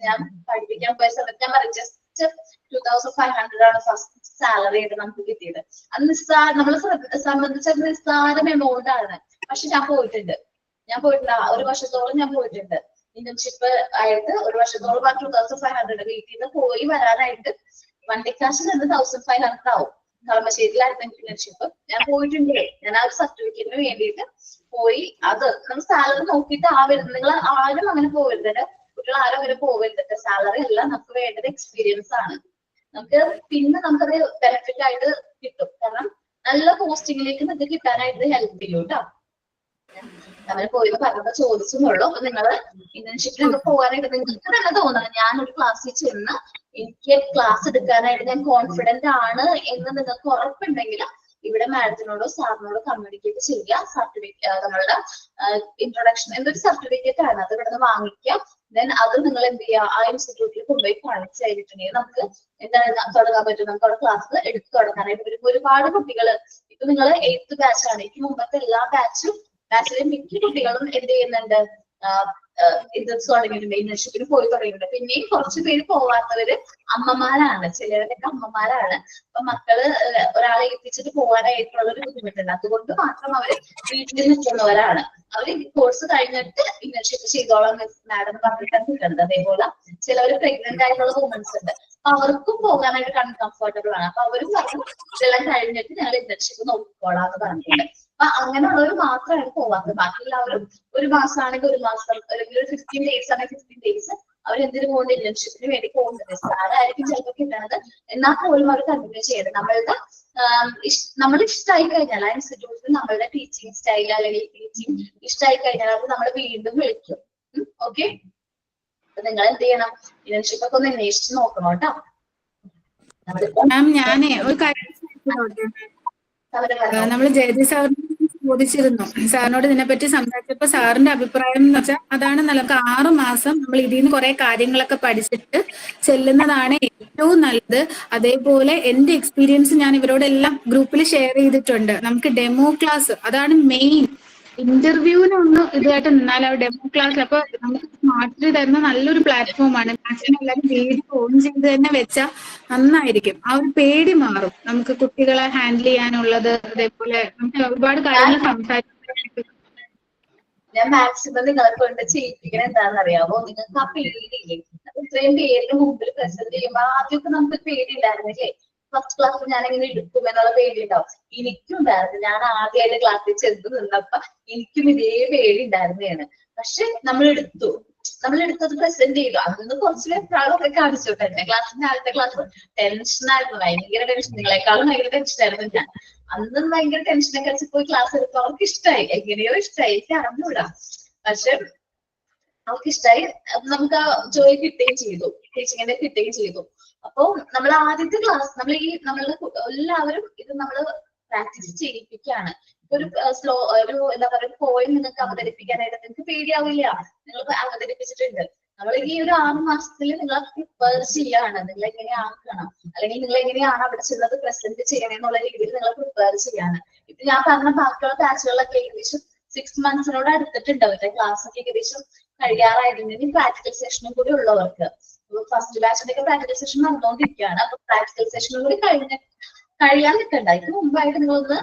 ഞാൻ പഠിപ്പിക്കാൻ പോയ സമയത്ത് ഞാൻ പറയും ജസ്റ്റ് 2500 ആണ് ഫസ്റ്റ് സാലറി ആയിട്ട് നമുക്ക് കിട്ടിയത്. അത് നമ്മളെ സംബന്ധിച്ചത് നിസ്സാരം എമൗണ്ട് ആണ്. പക്ഷെ ഞാൻ പോയിട്ടുണ്ട്. ഒരു വർഷത്തോളം ഞാൻ പോയിട്ടുണ്ട് ഇന്റേൺഷിപ്പ് ആയിട്ട്. ഒരു വർഷത്തോളം 2500 വീട്ടിൽ നിന്ന് പോയി വരാനായിട്ട് വണ്ടിക്കാശ് തന്നെ 1500 ആവും. കളമശ്ശേരിയിലായിരുന്നു ഇന്റേൺഷിപ്പ്. ഞാൻ പോയിട്ടുണ്ട്. ഞാൻ ആ ഒരു സർട്ടിഫിക്കറ്റിന് വേണ്ടിയിട്ട് പോയി. അത് നമ്മൾ സാലറി നോക്കിയിട്ട് ആവരുത്. നിങ്ങൾ ആരും അങ്ങനെ പോകരുത്, കുട്ടികൾ ആരും അങ്ങനെ പോകരുത്. സാലറി അല്ല നമുക്ക് വേണ്ടത് എക്സ്പീരിയൻസ് ആണ്. നമുക്ക് പിന്നെ നമുക്കത് ബെനിഫിറ്റ് ആയിട്ട് കിട്ടും. കാരണം നല്ല പോസ്റ്റിങ്ങിലേക്ക് നിങ്ങൾക്ക് കിട്ടാനായിട്ട് ഹെൽപ്പ് ചെയ്യും കേട്ടോ. അങ്ങനെ പോയി പറഞ്ഞപ്പോ ചോദിച്ചെന്നുള്ളൂ. അപ്പൊ നിങ്ങള് ഇന്റേൺഷിപ്പിനൊക്കെ പോകാനായിട്ട് നിങ്ങൾക്ക് തന്നെ തോന്നണം ഞാനൊരു ക്ലാസ്സിൽ ചെന്ന് എനിക്ക് ക്ലാസ് എടുക്കാനായിട്ട് ഞാൻ കോൺഫിഡന്റ് ആണ് എന്ന് നിങ്ങൾക്ക് ഉറപ്പുണ്ടെങ്കിൽ ഇവിടെ മാഡത്തിനോടോ സാറിനോടോ കമ്മ്യൂണിക്കേറ്റ് ചെയ്യുക. സർട്ടിഫിക്കറ്റ് നമ്മളുടെ ഇൻട്രൊഡക്ഷൻ എന്തൊരു സർട്ടിഫിക്കറ്റ് ആണ് അത് ഇവിടെ നിന്ന് വാങ്ങിക്കുക. ദെൻ അത് നിങ്ങൾ എന്ത് ചെയ്യുക, ആ ഇൻസ്റ്റിറ്റ്യൂട്ടിൽ കൊണ്ടുപോയി കാണിച്ചു കഴിഞ്ഞിട്ടുണ്ടെങ്കിൽ നമുക്ക് എന്താണ് തുടങ്ങാൻ പറ്റും. നമുക്ക് അവിടെ ക്ലാസ് എടുത്തു തുടങ്ങാനായിട്ട് വരും. ഒരുപാട് കുട്ടികൾ ഇപ്പൊ നിങ്ങൾ 8th ബാച്ച് ആണ്, എനിക്ക് മുമ്പത്തെ എല്ലാ ബാച്ചിലെ മിക്ക കുട്ടികളും എന്ത് ചെയ്യുന്നുണ്ട്, ഇത് തുടങ്ങിയിട്ടുണ്ട്, ഇന്റേൺഷിപ്പിന് പോയി തുടങ്ങിയിട്ടുണ്ട്. പിന്നെയും കുറച്ച് പേര് പോവാത്തവര് അമ്മമാരാണ്, ചിലവരൊക്കെ അമ്മമാരാണ്. അപ്പൊ മക്കള് ഒരാളെ ഏൽപ്പിച്ചിട്ട് പോകാനായിട്ടുള്ള ഒരു ബുദ്ധിമുട്ടുണ്ട്. അതുകൊണ്ട് മാത്രം അവര് വീട്ടിൽ നിൽക്കുന്നവരാണ്. അവര് കോഴ്സ് കഴിഞ്ഞിട്ട് ഇന്റേൺഷിപ്പ് ചെയ്തോളാം മാഡം പറഞ്ഞിട്ടാണ് നിൽക്കുന്നത്. അതേപോലെ ചിലവര് പ്രഗ്നന്റ് ആയിട്ടുള്ള വുമൻസ് ഉണ്ട്, അപ്പൊ അവർക്കും പോകാനായിട്ട് കംഫർട്ടബിൾ ആണ്. അപ്പൊ അവരും പറഞ്ഞു ഇതെല്ലാം കഴിഞ്ഞിട്ട് ഞങ്ങൾ ഇന്റേൺഷിപ്പ് നോക്കിക്കോളാം എന്ന് പറഞ്ഞിട്ടുണ്ട്. അപ്പൊ അങ്ങനെയുള്ളവർ മാത്രമാണ് പോവാത്തത്. ബാക്കി എല്ലാവരും ഒരു മാസമാണെങ്കിൽ ഒരു മാസം, അല്ലെങ്കിൽ ഒരു 15 days ആണെങ്കിൽ 15 days അവരെന്തിനു പോകുന്നത്, ഇന്റേൺഷിപ്പിന് വേണ്ടി പോകുന്നത്. സാറായിരിക്കും ചിലപ്പോൾ കിട്ടുന്നത്, എന്നാൽ പോലും അവർ കണ്ടിന്യൂ ചെയ്യണം. നമ്മൾ ഇഷ്ടമായി കഴിഞ്ഞാൽ ആ ഇൻസ്റ്റിറ്റ്യൂട്ടിൽ നമ്മളുടെ ടീച്ചിങ് സ്റ്റൈൽ അല്ലെങ്കിൽ ടീച്ചിങ് ഇഷ്ടമായി കഴിഞ്ഞാൽ അത് നമ്മൾ വീണ്ടും വിളിക്കും. ഓക്കെ, നിങ്ങൾ എന്ത് ചെയ്യണം, ഇന്റേൺഷിപ്പ് ഒക്കെ ഒന്ന് അന്വേഷിച്ച് നോക്കണം കേട്ടോ. മാം ഞാനേ ഒരു കാര്യം നമ്മൾ ജയതി സാറിന് ചോദിച്ചിരുന്നു, സാറിനോട് ഇതിനെപ്പറ്റി സംസാരിച്ചപ്പോ സാറിന്റെ അഭിപ്രായം എന്ന് വെച്ചാൽ അതാണ് നമുക്ക് 6 മാസം നമ്മൾ ഇതിൽ നിന്ന് കുറെ കാര്യങ്ങളൊക്കെ പഠിച്ചിട്ട് ചെല്ലുന്നതാണ് ഏറ്റവും നല്ലത്. അതേപോലെ എന്റെ എക്സ്പീരിയൻസ് ഞാൻ ഇവരോടെല്ലാം ഗ്രൂപ്പിൽ ഷെയർ ചെയ്തിട്ടുണ്ട്. നമുക്ക് ഡെമോ ക്ലാസ് അതാണ് മെയിൻ. ഇന്റർവ്യൂവിനൊന്നും ഇതുമായിട്ട് നിന്നാൽ ആ ഡെമോ ക്ലാസ്സിൽ അപ്പൊ നമുക്ക് സ്മാർട്ടിൽ തരുന്ന നല്ലൊരു പ്ലാറ്റ്ഫോമാണ്. മാക്സിമം എല്ലാവരും വീഡിയോ ഓൺ ചെയ്ത് തന്നെ വെച്ചാൽ നന്നായിരിക്കും. ആ ഒരു പേടി മാറും, നമുക്ക് കുട്ടികളെ ഹാൻഡിൽ ചെയ്യാനുള്ളത്. അതേപോലെ നമുക്ക് ഒരുപാട് കാര്യങ്ങൾ സംസാരിക്കാൻ. ഞാൻ മാക്സിമം നിങ്ങളെ കൊണ്ട് ചെയ്യിപ്പിക്കണ എന്താണെന്ന് അറിയാമോ, നിങ്ങൾക്ക് ആ പേടിയില്ലേ, ഇത്രയും പേരിന് മുമ്പിൽ പ്രസന്റ് ചെയ്യുമ്പോൾ ആദ്യമൊക്കെ നമുക്ക് പേടിയില്ലായിരുന്നില്ലേ. ഫസ്റ്റ് ക്ലാസ് ഞാൻ എങ്ങനെ എടുക്കും എന്നുള്ള പേടി ഉണ്ടാവും. എനിക്കും ഉണ്ടായിരുന്നു. ഞാൻ ആദ്യമായിട്ട് ക്ലാസ്സിൽ ചെന്ന് നിന്നപ്പോ എനിക്കും ഇതേ പേടി ഉണ്ടായിരുന്നതാണ്. പക്ഷെ നമ്മൾ എടുത്തത് പ്രസന്റ് ചെയ്തു. അന്ന് കുറച്ച് വെപ്രാളൊക്കെ കാണിച്ചു. 10th ക്ലാസ്സിന്റെ ആദ്യത്തെ ക്ലാസ് ടെൻഷനായിരുന്നു, ഭയങ്കര ടെൻഷൻ. നിങ്ങളെക്കാളും ഭയങ്കര ടെൻഷനായിരുന്നു ഞാൻ. അന്നും ഭയങ്കര ടെൻഷനൊക്കെ അടിച്ച് പോയി ക്ലാസ് എടുത്തു. അവർക്ക് ഇഷ്ടമായി, എങ്ങനെയോ ഇഷ്ടമായി, എനിക്ക് അറിഞ്ഞൂടാ. പക്ഷെ അവർക്ക് ഇഷ്ടമായി. നമുക്ക് ആ ജോലി കിട്ടുകയും ചെയ്തു, ടീച്ചിങ്ങിന്റെ കിട്ടുകയും ചെയ്തു. അപ്പൊ നമ്മൾ ആദ്യത്തെ ക്ലാസ് നമ്മളുടെ എല്ലാവരും ഇത് നമ്മൾ പ്രാക്ടീസ് ചെയ്യിപ്പിക്കുകയാണ്. ഒരു എന്താ പറയുക, പോയിന്റ് നിങ്ങൾക്ക് അവതരിപ്പിക്കാനായിട്ട് നിങ്ങൾക്ക് പേടിയാവില്ല. നിങ്ങൾ അവതരിപ്പിച്ചിട്ടുണ്ട്. നമ്മൾ ഈ ഒരു 6 മാസത്തിൽ നിങ്ങൾ പ്രിപ്പയർ ചെയ്യാണ്. നിങ്ങൾ എങ്ങനെ ആക്കണം, അല്ലെങ്കിൽ നിങ്ങൾ എങ്ങനെയാണ് അവിടെ ചെന്നത് പ്രസന്റ് ചെയ്യണമെന്നുള്ള രീതിയിൽ നിങ്ങൾ പ്രിപ്പയർ ചെയ്യാണ്. ഇപ്പൊ ഞാൻ പറഞ്ഞ ബാക്കിയുള്ള ബാച്ചുകളിലൊക്കെ ഏകദേശം 6 months അടുത്തിട്ടുണ്ട്. അവരുടെ ക്ലാസ് ഒക്കെ ഏകദേശം കഴിയാറായിരുന്നു. പ്രാക്ടിക്കൽ സെഷനും കൂടി ഉള്ളവർക്ക് ഫസ്റ്റ് ബാച്ചിന്റെ ഒക്കെ പ്രാക്ടിക്കൽ സെഷൻ നടന്നുകൊണ്ടിരിക്കുകയാണ്. അപ്പൊ പ്രാക്ടിക്കൽ സെഷനും കൂടി കഴിയാൻ നിൽക്കണ്ട. ഇതിന് മുമ്പായിട്ട് നിങ്ങളൊന്ന്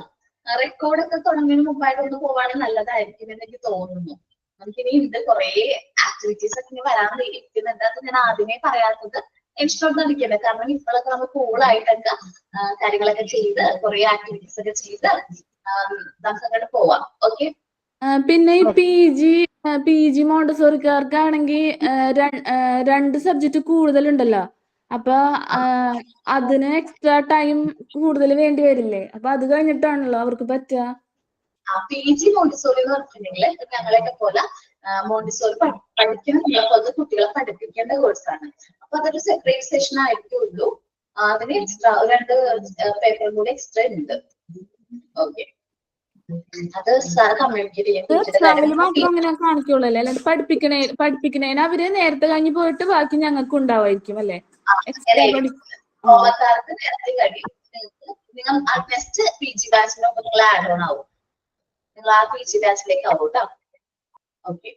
റെക്കോർഡൊക്കെ തുടങ്ങുന്നതിന് മുമ്പായിട്ട് ഒന്ന് പോവാണെങ്കിൽ നല്ലതായിരിക്കും എന്ന് എനിക്ക് തോന്നുന്നു. നമുക്കിനി ഇത് കുറെ ആക്ടിവിറ്റീസ് ഒക്കെ ഇനി വരാൻ ഇരിക്കുന്നുണ്ട്. അത് ഞാൻ ആദ്യമേ പറയാത്തത് ഇഷ്ടം നടിക്കണ്ടേ, കാരണം ഇപ്പോഴൊക്കെ നമ്മൾ കൂളായിട്ടൊക്കെ കാര്യങ്ങളൊക്കെ ചെയ്ത് കുറെ ആക്ടിവിറ്റീസ് ഒക്കെ ചെയ്ത് നമുക്ക് അങ്ങോട്ട് പോവാം. ഓക്കെ, പിന്നെ ഈ പി ജി മോണ്ടസോറിക്കാർക്കാണെങ്കിൽ 2 സബ്ജക്റ്റ് കൂടുതലുണ്ടല്ലോ. അപ്പൊ അതിന് എക്സ്ട്രാ ടൈം കൂടുതൽ വേണ്ടി വരില്ലേ? അപ്പൊ അത് കഴിഞ്ഞിട്ടാണല്ലോ അവർക്ക് പറ്റുക. PG മോണ്ടിസോറി എന്ന് പറഞ്ഞിട്ടുണ്ടെങ്കിൽ ഞങ്ങളെയൊക്കെ പോലെ മോണ്ടിസോറി പഠിക്കുന്ന കുട്ടികളെ പഠിപ്പിക്കേണ്ട കോഴ്സാണ്. അപ്പൊ അതൊരു സെപ്പറേറ്റ് സെഷൻ ആയിരിക്കുള്ളൂ. അതിന് എക്സ്ട്രാ 2 പേപ്പർ കൂടി എക്സ്ട്രാ ഉണ്ട്. ഓക്കെ, അത് സാർ കമ്മ്യൂണിക്കേറ്റ് എക്സാമിന് മാത്രം അങ്ങനെ കാണിക്കുള്ളൂ അല്ലേ? അല്ലാണ്ട് പഠിപ്പിക്കണേന് അവര് നേരത്തെ കഴിഞ്ഞ് പോയിട്ട് ബാക്കി ഞങ്ങൾക്ക് ഉണ്ടാവായിരിക്കും അല്ലേ? നേരത്തെ കഴിയും. നിങ്ങൾ നെക്സ്റ്റ് PG ബാച്ചിനൊപ്പം നിങ്ങൾ ആഡ് ഓൺ ആവും. നിങ്ങൾ ആ PG ബാച്ചിലേക്ക് ആവും കേട്ടോ. ഓക്കെ,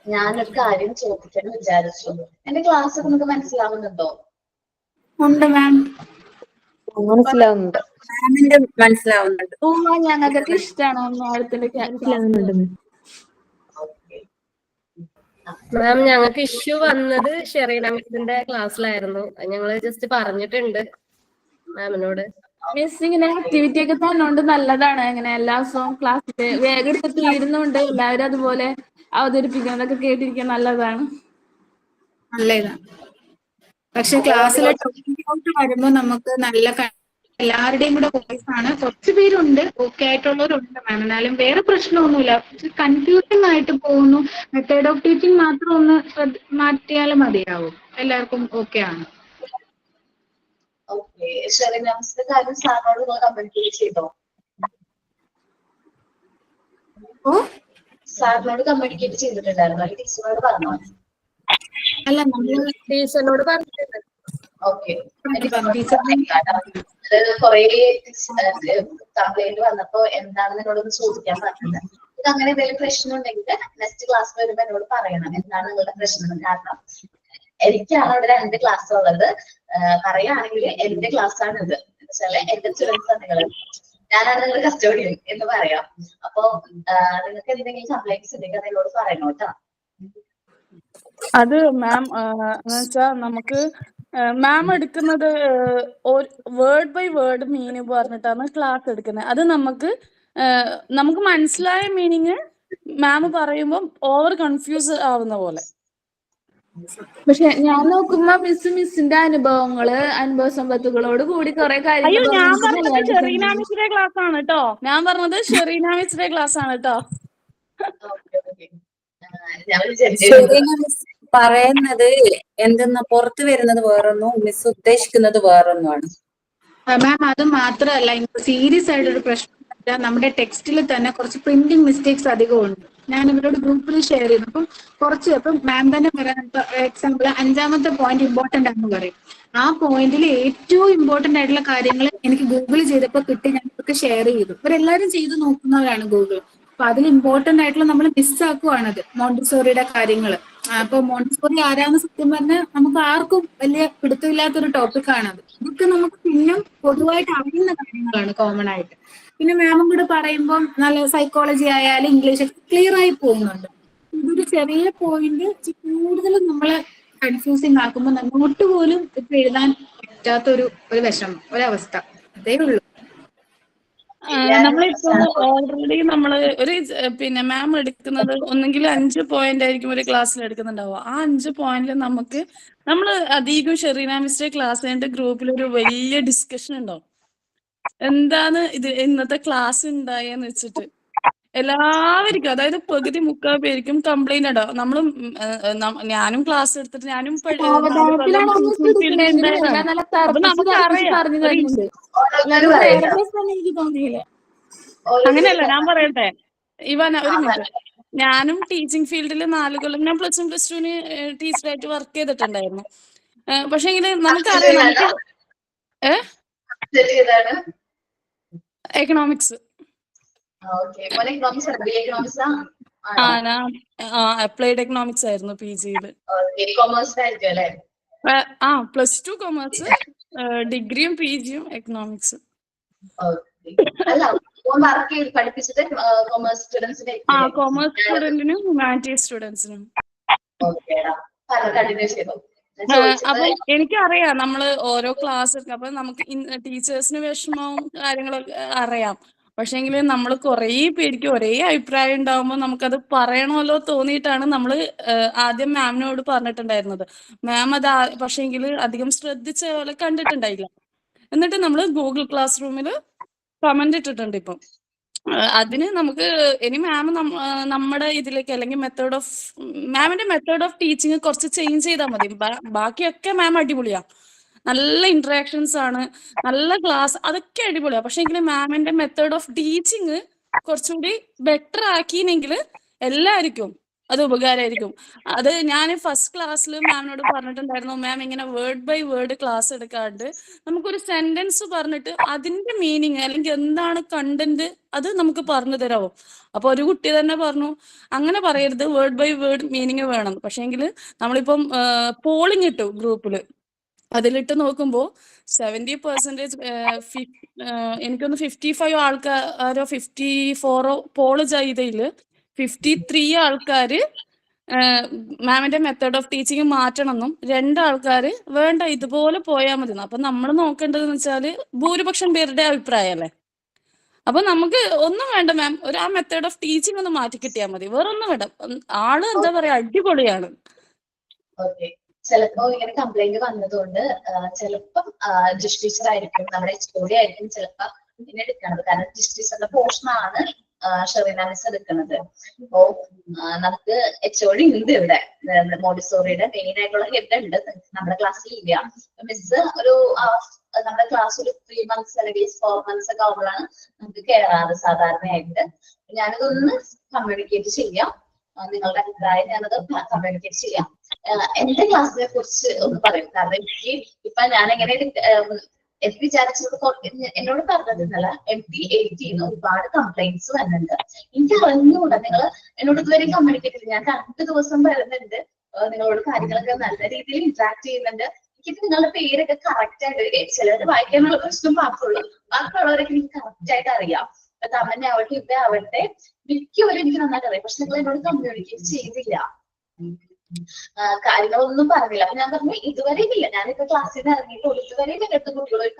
ഞാനൊരു കാര്യം ചോദിക്കാൻ വിചാരിച്ചു. എന്റെ ക്ലാസ് ഒക്കെ നിങ്ങൾക്ക് മനസ്സിലാവുന്നുണ്ടോ? ഉണ്ട് മാം, മനസ്സിലാവുന്നുണ്ട്. മനസ്സിലാവുന്നുണ്ട്. ഞങ്ങൾക്കൊക്കെ ഇഷ്ടമാണ് മനസ്സിലാവുന്നുണ്ട്. മാം ഞങ്ങൾക്ക് ഇഷ്യൂ വന്നത് ഷെറീന മിസ്സിന്റെ ക്ലാസ്സിലായിരുന്നു. ഞങ്ങള് ജസ്റ്റ് പറഞ്ഞിട്ടുണ്ട് മാമിനോട്. മിസ് ഇങ്ങനെ ആക്ടിവിറ്റി ഒക്കെ തന്നോണ്ട് നല്ലതാണ്. ഇങ്ങനെ എല്ലാ ദിവസവും ക്ലാസ്സിൽ വേഗം എടുത്ത് തീരുന്നുണ്ട്. എല്ലാവരും അതുപോലെ അവതരിപ്പിക്കുന്നതൊക്കെ കേട്ടിരിക്കാൻ നല്ലതാണ്. നല്ലതാണ്. പക്ഷെ ക്ലാസ്സിലെ ടോപ്പിക്ക് വരുമ്പോ നമുക്ക് നല്ല എല്ലാവരുടെയും കൂടെ വോയിസ് ആണ്. കുറച്ച് പേരുണ്ട് ഓക്കെ ആയിട്ടുള്ളവരുണ്ട് മാം, എന്നാലും വേറെ പ്രശ്നമൊന്നുമില്ല. കൺഫ്യൂസിംഗ് ആയിട്ട് പോകുന്നു. മെത്തേഡ് ഓഫ് ടീച്ചിങ് മാത്രം ഒന്ന് മാറ്റിയാലും മതിയാവും. എല്ലാവർക്കും ഓക്കെ ആണ്. ഓക്കെ, ഷെറീന മിസ്സിന്റെ കാര്യം സാറിനോട് നിങ്ങൾ കമ്മ്യൂണിക്കേറ്റ് ചെയ്തോ? സാറിനോട് കമ്മ്യൂണിക്കേറ്റ് ചെയ്തിട്ടുണ്ടായിരുന്നു, അല്ലെങ്കിൽ ടീച്ചറിനോട് പറഞ്ഞോ? അല്ല, നമ്മള് ടീച്ചറിനോട് പറഞ്ഞിട്ടുണ്ട്. ഓക്കെ, ടീച്ചറിന് കൊറേ കംപ്ലൈന്റ് വന്നപ്പോ എന്താണെന്ന് എന്നോടൊന്ന് ചോദിക്കാൻ പറഞ്ഞത്. ഇത് അങ്ങനെ എന്തെങ്കിലും പ്രശ്നം ഉണ്ടെങ്കിൽ നെക്സ്റ്റ് ക്ലാസ് വരുമ്പോ എന്നോട് പറയണം എന്താണ് നിങ്ങളുടെ പ്രശ്നം. കാരണം എനിക്കാണ് അവിടെ 2 ക്ലാസ് ഉള്ളത്. പറയുകയാണെങ്കിൽ എന്റെ ക്ലാസ് ആണ് ഇത്, എന്നുവെച്ചാല് എന്റെ സ്റ്റുഡൻസ് ആണ് നിങ്ങൾ, ഞാനാണ് നിങ്ങളുടെ കസ്റ്റോഡിയൻ എന്ന് പറയാം. അപ്പൊ നിങ്ങൾക്ക് എന്തെങ്കിലും കംപ്ലൈന്റ്സ് ഉണ്ടെങ്കിൽ അത് എന്നോട് പറയണം കേട്ടോ. അത് മാം എന്ന് വെച്ചാൽ നമുക്ക് മാം എടുക്കുന്നത് വേർഡ് ബൈ വേർഡ് മീനിങ് പറഞ്ഞിട്ടാണ് ക്ലാസ് എടുക്കുന്നത്. അത് നമുക്ക് മനസ്സിലായ മീനിങ് മാം പറയുമ്പോൾ ഓവർ കൺഫ്യൂസ് ആവുന്ന പോലെ. പക്ഷെ ഞാൻ നോക്കുമ്പോ മിസ്സിന്റെ അനുഭവ സമ്പത്തുകളോട് കൂടി കുറെ അയ്യോ, കാര്യങ്ങൾ ഞാൻ പറഞ്ഞത് ഷെറീന മിസ്സിന്റെ ക്ലാസ് ആണ് കേട്ടോ. ഞാൻ പറഞ്ഞത് ഷെറീന മിസ്സിന്റെ ക്ലാസ് ആണ് കേട്ടോ. ഷെറീന മിസ് പറയുന്നത് എന്തെന്ന് പുറത്തു വരുന്നത് വേറൊന്നും, മിസ് ഉദ്ദേശിക്കുന്നത് വേറൊന്നുമാണ്. മാം അത് മാത്രമല്ല, സീരിയസ് ആയിട്ടൊരു പ്രശ്നം നമ്മുടെ ടെക്സ്റ്റിൽ തന്നെ കുറച്ച് പ്രിന്റിംഗ് മിസ്റ്റേക്സ് അധികമുണ്ട്. ഞാൻ ഇവരോട് ഗ്രൂപ്പിൽ ഷെയർ ചെയ്തു. അപ്പം മാം തന്നെ പറയാൻ എക്സാമ്പിൾ 5ാമത്തെ പോയിന്റ് ഇമ്പോർട്ടന്റ് ആണെന്ന് പറയും. ആ പോയിന്റിൽ ഏറ്റവും ഇമ്പോർട്ടന്റ് ആയിട്ടുള്ള കാര്യങ്ങൾ എനിക്ക് ഗൂഗിൾ ചെയ്തപ്പോൾ കിട്ടി, ഞാൻ ഇവർക്ക് ഷെയർ ചെയ്തു. ഇവരെല്ലാവരും ചെയ്ത് നോക്കുന്നവരാണ് ഗൂഗിൾ. അപ്പൊ അതിൽ ഇമ്പോർട്ടന്റ് ആയിട്ടുള്ള നമ്മൾ മിസ്സാക്കുവാണത്, മോണ്ടിസോറിയുടെ കാര്യങ്ങൾ. അപ്പൊ മോണ്ടിസോറി ആരാന്ന് സത്യം പറഞ്ഞാൽ നമുക്ക് ആർക്കും വലിയ പിടുത്തമില്ലാത്തൊരു ടോപ്പിക്കാണത്. ഇതൊക്കെ നമുക്ക് പിന്നും പൊതുവായിട്ട് അറിയുന്ന കാര്യങ്ങളാണ്, കോമൺ ആയിട്ട്. പിന്നെ മാമും കൂടെ പറയുമ്പോൾ നല്ല സൈക്കോളജി ആയാലും ഇംഗ്ലീഷ് ക്ലിയർ ആയി പോകുന്നുണ്ട്. ഇതൊരു ചെറിയ പോയിന്റ് കൂടുതലും നമ്മളെ കൺഫ്യൂസിങ് ആക്കുമ്പോൾ നോട്ട് പോലും ഇപ്പൊ എഴുതാൻ പറ്റാത്തൊരു വിഷമം, ഒരവസ്ഥ. അതേ ഉള്ളൂ. നമ്മളിപ്പോ ഓൾറെഡി നമ്മള് പിന്നെ മാം എടുക്കുന്നത് ഒന്നെങ്കിൽ 5 പോയിന്റ് ആയിരിക്കും ഒരു ക്ലാസ്സിൽ എടുക്കുന്നുണ്ടാവുക. ആ 5 പോയിന്റിൽ നമ്മള് അധികം ഷെറീന മിസ്സിന്റെ ക്ലാസ് കഴിഞ്ഞിട്ട് ഗ്രൂപ്പിൽ ഒരു വലിയ ഡിസ്കഷൻ ഉണ്ടാവും. എന്താണ് ഇത് ഇന്നത്തെ ക്ലാസ് ഉണ്ടായെന്ന് വെച്ചിട്ട് എല്ലാവർക്കും, അതായത് പകുതി 3/4 പേർക്കും കംപ്ലൈന്റ് ഉണ്ടാവും. ഞാനും ക്ലാസ് എടുത്തിട്ട് ഞാനും 4 കൊല്ലം ടീച്ചിങ് ഫീൽഡിൽ ഉണ്ടായതാണ്. അപ്പൊ നമുക്കറിയാം എനിക്ക് തോന്നിയില്ല. അങ്ങനെയല്ല, ഞാൻ പറയട്ടെ ഇവാന, ഒരു മിനിറ്റ്. ഞാനും ടീച്ചിങ് ഫീൽഡിൽ 4 കൊല്ലം ഞാൻ +1 +2 ടീച്ചറായിട്ട് വർക്ക് ചെയ്തിട്ടുണ്ടായിരുന്നു. പക്ഷെ നമുക്കറിയാം, നമുക്ക് എക്കണോമിക്സ്. ഞാൻ അപ്ലൈഡ് എക്കണോമിക്സ് ആയിരുന്നു PGയില്. +2 കൊമേഴ്സ്, ഡിഗ്രിയും PGയും എക്കണോമിക്സ്. കൊമേഴ്സ് സ്റ്റുഡൻസിനും ഹ്യൂമാനിറ്റീസ് സ്റ്റുഡൻസിനും. അപ്പൊ എനിക്കറിയാം നമ്മള് ഓരോ ക്ലാസ് എടുക്കും. അപ്പൊ നമുക്ക് ടീച്ചേഴ്സിന് വിഷമവും കാര്യങ്ങളൊക്കെ അറിയാം. പക്ഷെങ്കിൽ നമ്മൾ കുറേ പേർക്ക് ഒരേ അഭിപ്രായം ഉണ്ടാവുമ്പോൾ നമുക്കത് പറയണമല്ലോ തോന്നിയിട്ടാണ് നമ്മൾ ആദ്യം മാമിനോട് പറഞ്ഞിട്ടുണ്ടായിരുന്നത്. മാം അത് പക്ഷെങ്കിൽ അധികം ശ്രദ്ധിച്ച പോലെ കണ്ടിട്ടുണ്ടായില്ല. എന്നിട്ട് നമ്മൾ ഗൂഗിൾ ക്ലാസ് റൂമിൽ കമന്റ് ഇട്ടിട്ടുണ്ട്. ഇപ്പം അതിന് നമുക്ക് ഇനി മാം നമ്മുടെ ഇതിലേക്ക്, അല്ലെങ്കിൽ മാമിന്റെ മെത്തേഡ് ഓഫ് ടീച്ചിങ് കുറച്ച് ചേഞ്ച് ചെയ്താൽ മതി. ബാക്കിയൊക്കെ മാം അടിപൊളിയാ, നല്ല ഇന്ററാക്ഷൻസ് ആണ്, നല്ല ക്ലാസ്, അതൊക്കെ അടിപൊളിയാ. പക്ഷെ എങ്കിലും മാമിന്റെ മെത്തേഡ് ഓഫ് ടീച്ചിങ് കുറച്ചുകൂടി ബെറ്റർ ആക്കിയെങ്കിൽ എല്ലാവർക്കും അത് ഉപകാരമായിരിക്കും. അത് ഞാൻ ഫസ്റ്റ് ക്ലാസ്സിൽ മാമിനോട് പറഞ്ഞിട്ടുണ്ടായിരുന്നു, മാം ഇങ്ങനെ വേർഡ് ബൈ വേർഡ് ക്ലാസ് എടുക്കാണ്ട് നമുക്കൊരു സെന്റൻസ് പറഞ്ഞിട്ട് അതിന്റെ മീനിങ് അല്ലെങ്കിൽ എന്താണ് കണ്ടന്റ് അത് നമുക്ക് പറഞ്ഞു തരാമോ. അപ്പൊ ഒരു കുട്ടി തന്നെ പറഞ്ഞു, അങ്ങനെ പറയരുത്, വേർഡ് ബൈ വേർഡ് മീനിങ് വേണം. പക്ഷെങ്കിൽ നമ്മളിപ്പം പോളിംഗ് ഇട്ടു ഗ്രൂപ്പില്, അതിലിട്ട് നോക്കുമ്പോൾ 70% എനിക്കൊന്ന് 55 ആൾക്കാരോ 54 പോള് ചെയ്തതില് 53 ആൾക്കാര് മാമിന്റെ മെത്തേഡ് ഓഫ് ടീച്ചിങ് മാറ്റണമെന്നും 2 ആൾക്കാര് വേണ്ട ഇതുപോലെ പോയാൽ മതി. അപ്പൊ നമ്മൾ നോക്കേണ്ടതെന്ന് വെച്ചാല് ഭൂരിപക്ഷം പേരുടെ അഭിപ്രായമല്ലേ. അപ്പൊ നമുക്ക് ഒന്നും വേണ്ട മാം, ആ മെത്തേഡ് ഓഫ് ടീച്ചിങ് ഒന്ന് മാറ്റി കിട്ടിയാൽ മതി, വേറെ ഒന്നും വേണ്ട. ആള് എന്താ പറയാ, അടിപൊളിയാണ്. ചിലപ്പോ ഇങ്ങനെ കംപ്ലൈന്റ് വന്നതുകൊണ്ട് ചിലപ്പം ജിഷ് ടീച്ചർ ആയിരിക്കും, നമ്മുടെ HOD ആയിരിക്കും ചിലപ്പോ ഇതിനെ എടുക്കുന്നത്. കാരണം ജിഷ് ടീച്ചറുടെ പോർഷനാണ് ഷെറീന മിസ് എടുക്കുന്നത്. അപ്പോ നമുക്ക് HOD ഉണ്ട് ഇവിടെ, മോണ്ടിസോറിയുടെ മെയിൻ ആയിട്ടുള്ള ഹെഡ് ഉണ്ട്, നമ്മുടെ ക്ലാസ്സിൽ ഇല്ല. മിസ് ഒരു നമ്മുടെ ക്ലാസ് ഒരു 3 months അല്ലെങ്കിൽ 4 months ഒക്കെ ആവുമ്പോഴാണ് നമുക്ക് കയറാറ് സാധാരണയായിട്ട്. ഞാനതൊന്ന് കമ്മ്യൂണിക്കേറ്റ് ചെയ്യാം, നിങ്ങളുടെ അഭിപ്രായം ഞാനത് കമ്മ്യൂണിക്കേറ്റ് ചെയ്യാം. എന്റെ ക്ലാസ്സിനെ കുറിച്ച് ഒന്ന് പറയും. കാരണം എനിക്ക് ഇപ്പൊ ഞാൻ എങ്ങനെ എനിക്ക് വിചാരിച്ചത് എന്നോട് പറഞ്ഞിരുന്നല്ല, MT18 ഒരുപാട് കംപ്ലൈന്റ്സ് വരുന്നുണ്ട്. എനിക്ക് അറിഞ്ഞുകൂടാ, നിങ്ങൾ എന്നോട് ഇതുവരെ കമ്മ്യൂണിക്കേറ്റ് ചെയ്ത് ഞാൻ 2 ദിവസം വരുന്നുണ്ട്, നിങ്ങളോട് കാര്യങ്ങളൊക്കെ നല്ല രീതിയിൽ ഇന്ററാക്ട് ചെയ്യുന്നുണ്ട്. എനിക്ക് നിങ്ങളുടെ പേരൊക്കെ കറക്റ്റ് ആയിട്ട്, ചിലർ വായിക്കാനുള്ള പ്രശ്നം മാത്രമുള്ളൂ, ബാക്കിയുള്ളവരൊക്കെ എനിക്ക് കറക്റ്റ് ആയിട്ട് അറിയാം. തമന്നെ ആവട്ടെ ഇവിടെ ആവട്ടെ മിക്കവരും എനിക്ക് നന്നായിട്ട് അറിയാം. പക്ഷെ നിങ്ങൾ എന്നോട് കമ്മ്യൂണിക്കേറ്റ് ചെയ്തില്ല, കാര്യങ്ങളൊന്നും പറഞ്ഞില്ല. അപ്പൊ ഞാൻ പറഞ്ഞു ഇതുവരെ ഇല്ല, ഞാനിപ്പോ ക്ലാസ്സിൽ നിന്ന് ഇറങ്ങിയിട്ട് ഇതുവരെ എന്റെ അടുത്ത് കുട്ടികൾ ഒരു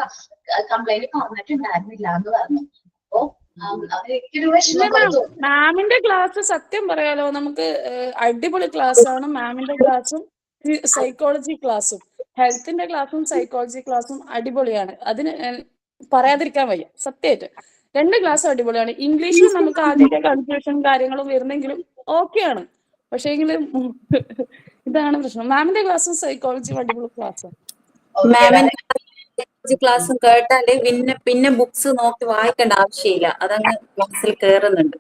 കംപ്ലൈന്റ് പറഞ്ഞിട്ടുണ്ടായിരുന്നില്ല എന്ന് പറഞ്ഞു. അപ്പോ എനിക്കൊരു വിഷമം തോന്നി. മാമിന്റെ ക്ലാസ് സത്യം പറയാലോ നമുക്ക് അടിപൊളി ക്ലാസ് ആണ്. മാമിന്റെ ക്ലാസ്സും സൈക്കോളജി ക്ലാസ്സും ഹെൽത്തിന്റെ ക്ലാസ്സും സൈക്കോളജി ക്ലാസ്സും അടിപൊളിയാണ്. അതിന് പറയാതിരിക്കാൻ വയ്യ, സത്യമായിട്ട് 2 ക്ലാസ്സും അടിപൊളിയാണ്. ഇംഗ്ലീഷിൽ നമുക്ക് ആദ്യമൊക്കെ കൺഫ്യൂഷൻ കാര്യങ്ങളും വരുന്നെങ്കിലും ഓക്കെയാണ്. പക്ഷേങ്കിലും ഇതാണ് പ്രശ്നം. മാമിന്റെ ക്ലാസ്സും സൈക്കോളജിയും അടിപൊളി ക്ലാസ്സാണ്. മാമിന്റെ ക്ലാസ്സും കേട്ടാല് പിന്നെ ബുക്സ് നോക്കി വായിക്കേണ്ട ആവശ്യമില്ല, അതങ്ങ് ക്ലാസ്സിൽ കേറുന്നുണ്ട്.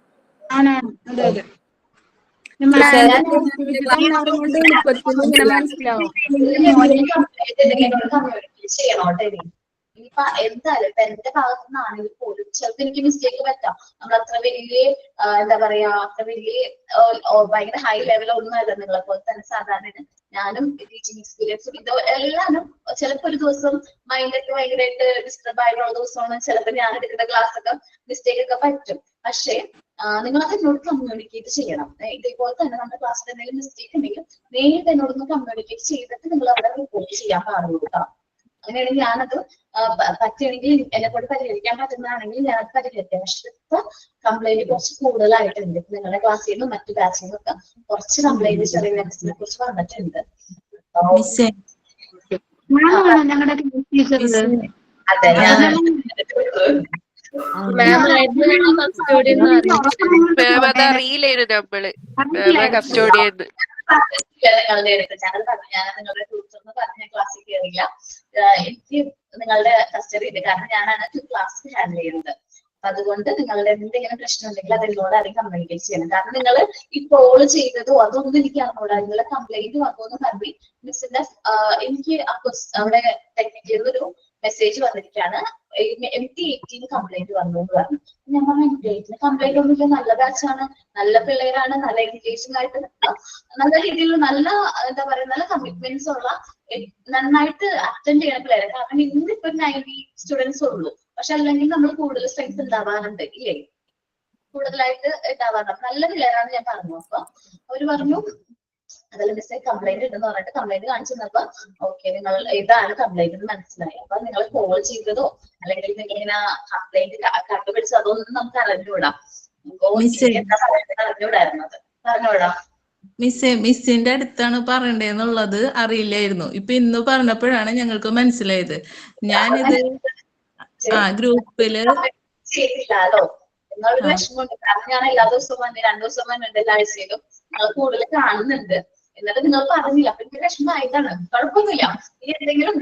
ഇനിയിപ്പൊ എന്തായാലും ഇപ്പൊ എന്റെ ഭാഗത്തു നിന്നാണെങ്കിൽ പോലും ചിലപ്പോൾ എനിക്ക് മിസ്റ്റേക്ക് പറ്റാം. നമ്മൾ അത്ര വലിയ എന്താ പറയാ, അത്ര വലിയ ഭയങ്കര ഹൈ ലെവൽ ഒന്നും അല്ല നിങ്ങളെ പോലെ തന്നെ. സാധാരണ ഞാനും ടീച്ചിങ് എക്സ്പീരിയൻസും ഇത് എല്ലാവരും ചിലപ്പോ ഒരു ദിവസം മൈൻഡൊക്കെ ഭയങ്കരമായിട്ട് ഡിസ്റ്റർബ് ആയിട്ടുള്ള ദിവസമാണ്, ചിലപ്പോൾ ഞാൻ എടുക്കുന്ന ക്ലാസ് ഒക്കെ മിസ്റ്റേക്ക് ഒക്കെ പറ്റും. പക്ഷേ നിങ്ങളത് എന്നോട് കമ്മ്യൂണിക്കേറ്റ് ചെയ്യണം. ഇതേപോലെ തന്നെ നമ്മുടെ ക്ലാസ്സിൽ എന്തെങ്കിലും മിസ്റ്റേക്ക് ഉണ്ടെങ്കിൽ നേരിട്ട് എന്നോടൊന്ന് കമ്മ്യൂണിക്കേറ്റ് ചെയ്തിട്ട് നിങ്ങൾ അവിടെ റിപ്പോർട്ട് ചെയ്യാൻ പാടുള്ളൂ കേട്ടോ. അങ്ങനെയാണെങ്കിൽ ഞാനത് പറ്റുകയാണെങ്കിൽ എന്നെ കൊണ്ട് പരിഹരിക്കാൻ പറ്റുന്നതാണെങ്കിൽ ഞാൻ പരിഹരിക്കാം. പക്ഷെ ഇപ്പൊ കംപ്ലൈന്റ് കുറച്ച് കൂടുതലായിട്ടുണ്ട്. നിങ്ങളുടെ ക്ലാസ്സിൽ നിന്നും മറ്റു ബാച്ചിൽ നിന്നൊക്കെ കുറച്ച് കംപ്ലൈന്റ് ചെറിയ മിസ്സിനെ കുറിച്ച് വന്നിട്ടുണ്ട്. അതെ, നിങ്ങളുടെ അടുത്ത് ഞാൻ നിങ്ങളുടെ ടീച്ചറിന് പറഞ്ഞ ക്ലാസ്സിൽ കയറില്ല, എനിക്ക് നിങ്ങളുടെ കസ്റ്റഡി ഉണ്ട്. കാരണം ഞാനാണ് ക്ലാസ് ഹാൻഡിൽ ചെയ്യുന്നത്. അതുകൊണ്ട് നിങ്ങളുടെ എന്തെങ്കിലും പ്രശ്നം ഉണ്ടെങ്കിൽ അത് എന്നോട് ആരെയും കമ്മ്യൂണിക്കേറ്റ് ചെയ്യണം. കാരണം നിങ്ങൾ ഈ കോള് ചെയ്തതോ അതൊന്നും എനിക്ക് അറിഞ്ഞൂടാ. നിങ്ങളുടെ കംപ്ലൈന്റ് വന്നോന്ന് പറഞ്ഞ് മിസ്സിന്റെ എനിക്ക് അവിടെ ടെക്നിക്കൽ ഒരു മെസ്സേജ് വന്നിരിക്കുകയാണ്, MT18 കംപ്ലൈന്റ് വന്നു എന്ന് പറഞ്ഞു. ഞാൻ പറഞ്ഞു MT18 കംപ്ലൈന്റ് ഒന്നുമില്ല, നല്ല ബാച്ചാണ്, നല്ല പിള്ളേരാണ്, നല്ല എഡ്യൂക്കേഷൻ ആയിട്ട് നല്ല രീതിയിൽ നല്ല എന്താ പറയാ നല്ല കമ്മിറ്റ്മെന്റ്സ് ഉള്ള നന്നായിട്ട് അറ്റൻഡ് ചെയ്യുന്ന പിള്ളേരാണ്. കാരണം ഇന്നിപ്പോ 90 സ്റ്റുഡൻസ് ഉള്ളൂ. പക്ഷെ അല്ലെങ്കിൽ നമ്മൾ കൂടുതൽ സ്ട്രെങ്ത് ഉണ്ടാവാറുണ്ട് ഇല്ലേ, കൂടുതലായിട്ട് ഉണ്ടാവാറുണ്ട്. നല്ല പിള്ളേരാണ് ഞാൻ പറഞ്ഞു. അപ്പൊ അവര് പറഞ്ഞു അതെല്ലാം മിസ്സേ കംപ്ലൈന്റ് ഉണ്ടെന്ന് പറഞ്ഞിട്ട് കംപ്ലൈന്റ് കാണിച്ചു തന്നപ്പോ ഓക്കെ നിങ്ങൾ ഇതാണ് കംപ്ലൈന്റ് എന്ന് മനസ്സിലായി. അപ്പൊ നിങ്ങൾ കോൾ ചെയ്തതോ അല്ലെങ്കിൽ ഇങ്ങനെ കംപ്ലൈന്റ് കണ്ടുപിടിച്ചോ അതൊന്നും നമുക്ക് അറിഞ്ഞുകൂടാ. അറിഞ്ഞുകൂടായിരുന്നത് പറഞ്ഞോടാ. മിസ്സിന്റെ അടുത്താണ് പറയണ്ടേന്നുള്ളത് അറിയില്ലായിരുന്നു. ഇപ്പൊ ഇന്ന് പറഞ്ഞപ്പോഴാണ് ഞങ്ങൾക്ക് മനസ്സിലായത്. ഞാനിത് ഗ്രൂപ്പില് ചെയ്തില്ലാലോ എന്നൊരു വിഷമമുണ്ട്. കാരണം ഞാൻ എല്ലാ ദിവസവും വന്ന് 2 ദിവസം വന്നിട്ട് എല്ലാ ആഴ്ചയിലും നിങ്ങൾ കൂടുതൽ കാണുന്നുണ്ട്. എന്നിട്ട് നിങ്ങൾ പറഞ്ഞില്ല. അപ്പൊ എനിക്ക് വിഷമമായിട്ടാണ്. കുഴപ്പമൊന്നുമില്ല. ഇനി എന്തെങ്കിലും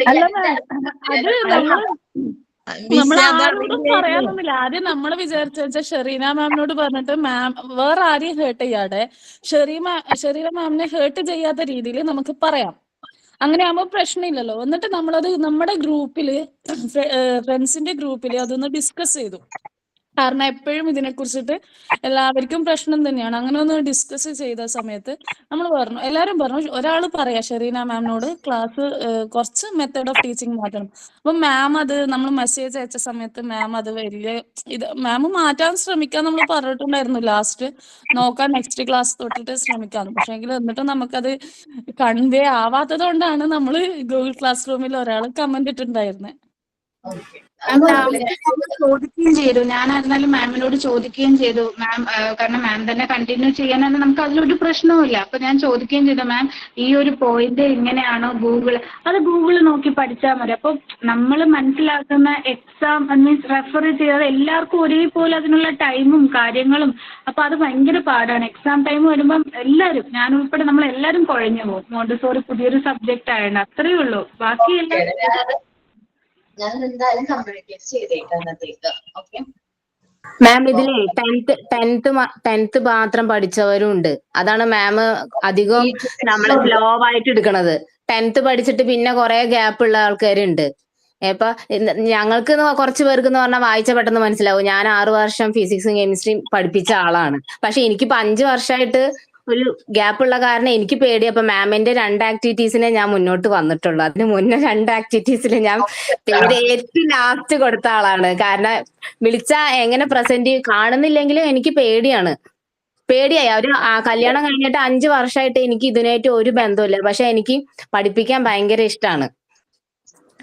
നമ്മളാരോടും പറയാനൊന്നുമില്ല. ആദ്യം നമ്മൾ വിചാരിച്ച ഷെറീന മാമിനോട് പറഞ്ഞിട്ട് മാം വേറെ ആരെയും ഹേർട്ട് ചെയ്യാതെ ഷെറീന മാമിനെ ഹേർട്ട് ചെയ്യാത്ത രീതിയിൽ നമുക്ക് പറയാം. അങ്ങനെ ആകുമ്പോൾ പ്രശ്നമില്ലല്ലോ. എന്നിട്ട് നമ്മളത് നമ്മുടെ ഗ്രൂപ്പില് ഫ്രണ്ട്സിന്റെ ഗ്രൂപ്പില് അതൊന്ന് ഡിസ്കസ് ചെയ്തു. കാരണം എപ്പോഴും ഇതിനെക്കുറിച്ചിട്ട് എല്ലാവർക്കും പ്രശ്നം തന്നെയാണ്. അങ്ങനെ ഒന്ന് ഡിസ്കസ് ചെയ്ത സമയത്ത് നമ്മൾ പറഞ്ഞു, എല്ലാവരും പറഞ്ഞു ഒരാൾ പറയാ ഷെറീന മാമിനോട് ക്ലാസ് കുറച്ച് മെത്തേഡ് ഓഫ് ടീച്ചിങ് മാറ്റണം. അപ്പൊ മാം അത് നമ്മൾ മെസ്സേജ് അയച്ച സമയത്ത് മാം അത് വലിയ മാം മാറ്റാൻ ശ്രമിക്കാൻ നമ്മൾ പറഞ്ഞിട്ടുണ്ടായിരുന്നു. ലാസ്റ്റ് നോക്കാൻ നെക്സ്റ്റ് ക്ലാസ് തൊട്ടിട്ട് ശ്രമിക്കാന്ന്. പക്ഷെ എങ്കിൽ എന്നിട്ട് നമുക്കത് കൺവേ ആവാത്തത് കൊണ്ടാണ് നമ്മൾ ഗൂഗിൾ ക്ലാസ് റൂമിൽ ഒരാൾ കമന്റ് ഇട്ടുണ്ടായിരുന്നത്. മാം ലാസ്റ്റ് ഞാൻ ചോദിക്കുകയും ചെയ്തു. ഞാനായിരുന്നാലും മാമിനോട് ചോദിക്കുകയും ചെയ്തു മാം, കാരണം മാം തന്നെ കണ്ടിന്യൂ ചെയ്യാനാണ് നമുക്ക് അതിലൊരു പ്രശ്നവുമില്ല. അപ്പൊ ഞാൻ ചോദിക്കുകയും ചെയ്തു മാം ഈ ഒരു പോയിന്റ് ഇങ്ങനെയാണോ അത് ഗൂഗിൾ നോക്കി പഠിച്ചാൽ മതി. അപ്പൊ നമ്മൾ മനസ്സിലാക്കുന്ന എക്സാം മീൻസ് റെഫർ ചെയ്താൽ എല്ലാവർക്കും ഒരേപോലെ അതിനുള്ള ടൈമും കാര്യങ്ങളും, അപ്പൊ അത് ഭയങ്കര പാടാണ്. എക്സാം ടൈം വരുമ്പം എല്ലാവരും ഞാൻ ഉൾപ്പെടെ നമ്മൾ എല്ലാവരും കുഴഞ്ഞു പോകും. മോണ്ടിസോറി പുതിയൊരു സബ്ജക്റ്റ് ആയതുകൊണ്ട് അത്രയേ ഉള്ളൂ. ബാക്കി ഞാൻ എന്തായാലും കമ്മ്യൂണിക്കേറ്റ് ചെയ്തേക്കാം അന്നത്തേക്ക്. ഓക്കെ മാം ഇതിലെ ടെൻത്ത് മാത്രം പഠിച്ചവരും ഉണ്ട്. അതാണ് മാം അധികം നമ്മള് സ്ലോ ആയിട്ട് എടുക്കണത്. 10th പഠിച്ചിട്ട് പിന്നെ കുറെ ഗ്യാപ്പ് ഉള്ള ആൾക്കാരുണ്ട്. ഇപ്പൊ ഞങ്ങൾക്ക് കുറച്ച് പേർക്ക് എന്ന് പറഞ്ഞാൽ വായിച്ച പെട്ടെന്ന് മനസ്സിലാവും. ഞാൻ 6 വർഷം ഫിസിക്സും കെമിസ്ട്രിയും പഠിപ്പിച്ച ആളാണ്. പക്ഷെ എനിക്കിപ്പോ 5 വർഷമായിട്ട് ഒരു ഗ്യാപ്പ് ഉള്ള കാരണം എനിക്ക് പേടി. അപ്പൊ മാമിന്റെ 2 ആക്ടിവിറ്റീസിനെ ഞാൻ മുന്നോട്ട് വന്നിട്ടുള്ളൂ. അതിന് മുന്നേ 2 ആക്ടിവിറ്റീസിൽ ഞാൻ പേര് ഏറ്റവും ലാസ്റ്റ് കൊടുത്ത ആളാണ്. കാരണം വിളിച്ചാ എങ്ങനെ പ്രസന്റ് കാണുന്നില്ലെങ്കിലും എനിക്ക് പേടിയായി. ഒരു കല്യാണം കഴിഞ്ഞിട്ട് 5 വർഷമായിട്ട് എനിക്ക് ഇതിനായിട്ട് ഒരു ബന്ധമില്ല. പക്ഷെ എനിക്ക് പഠിപ്പിക്കാൻ ഭയങ്കര ഇഷ്ടമാണ്.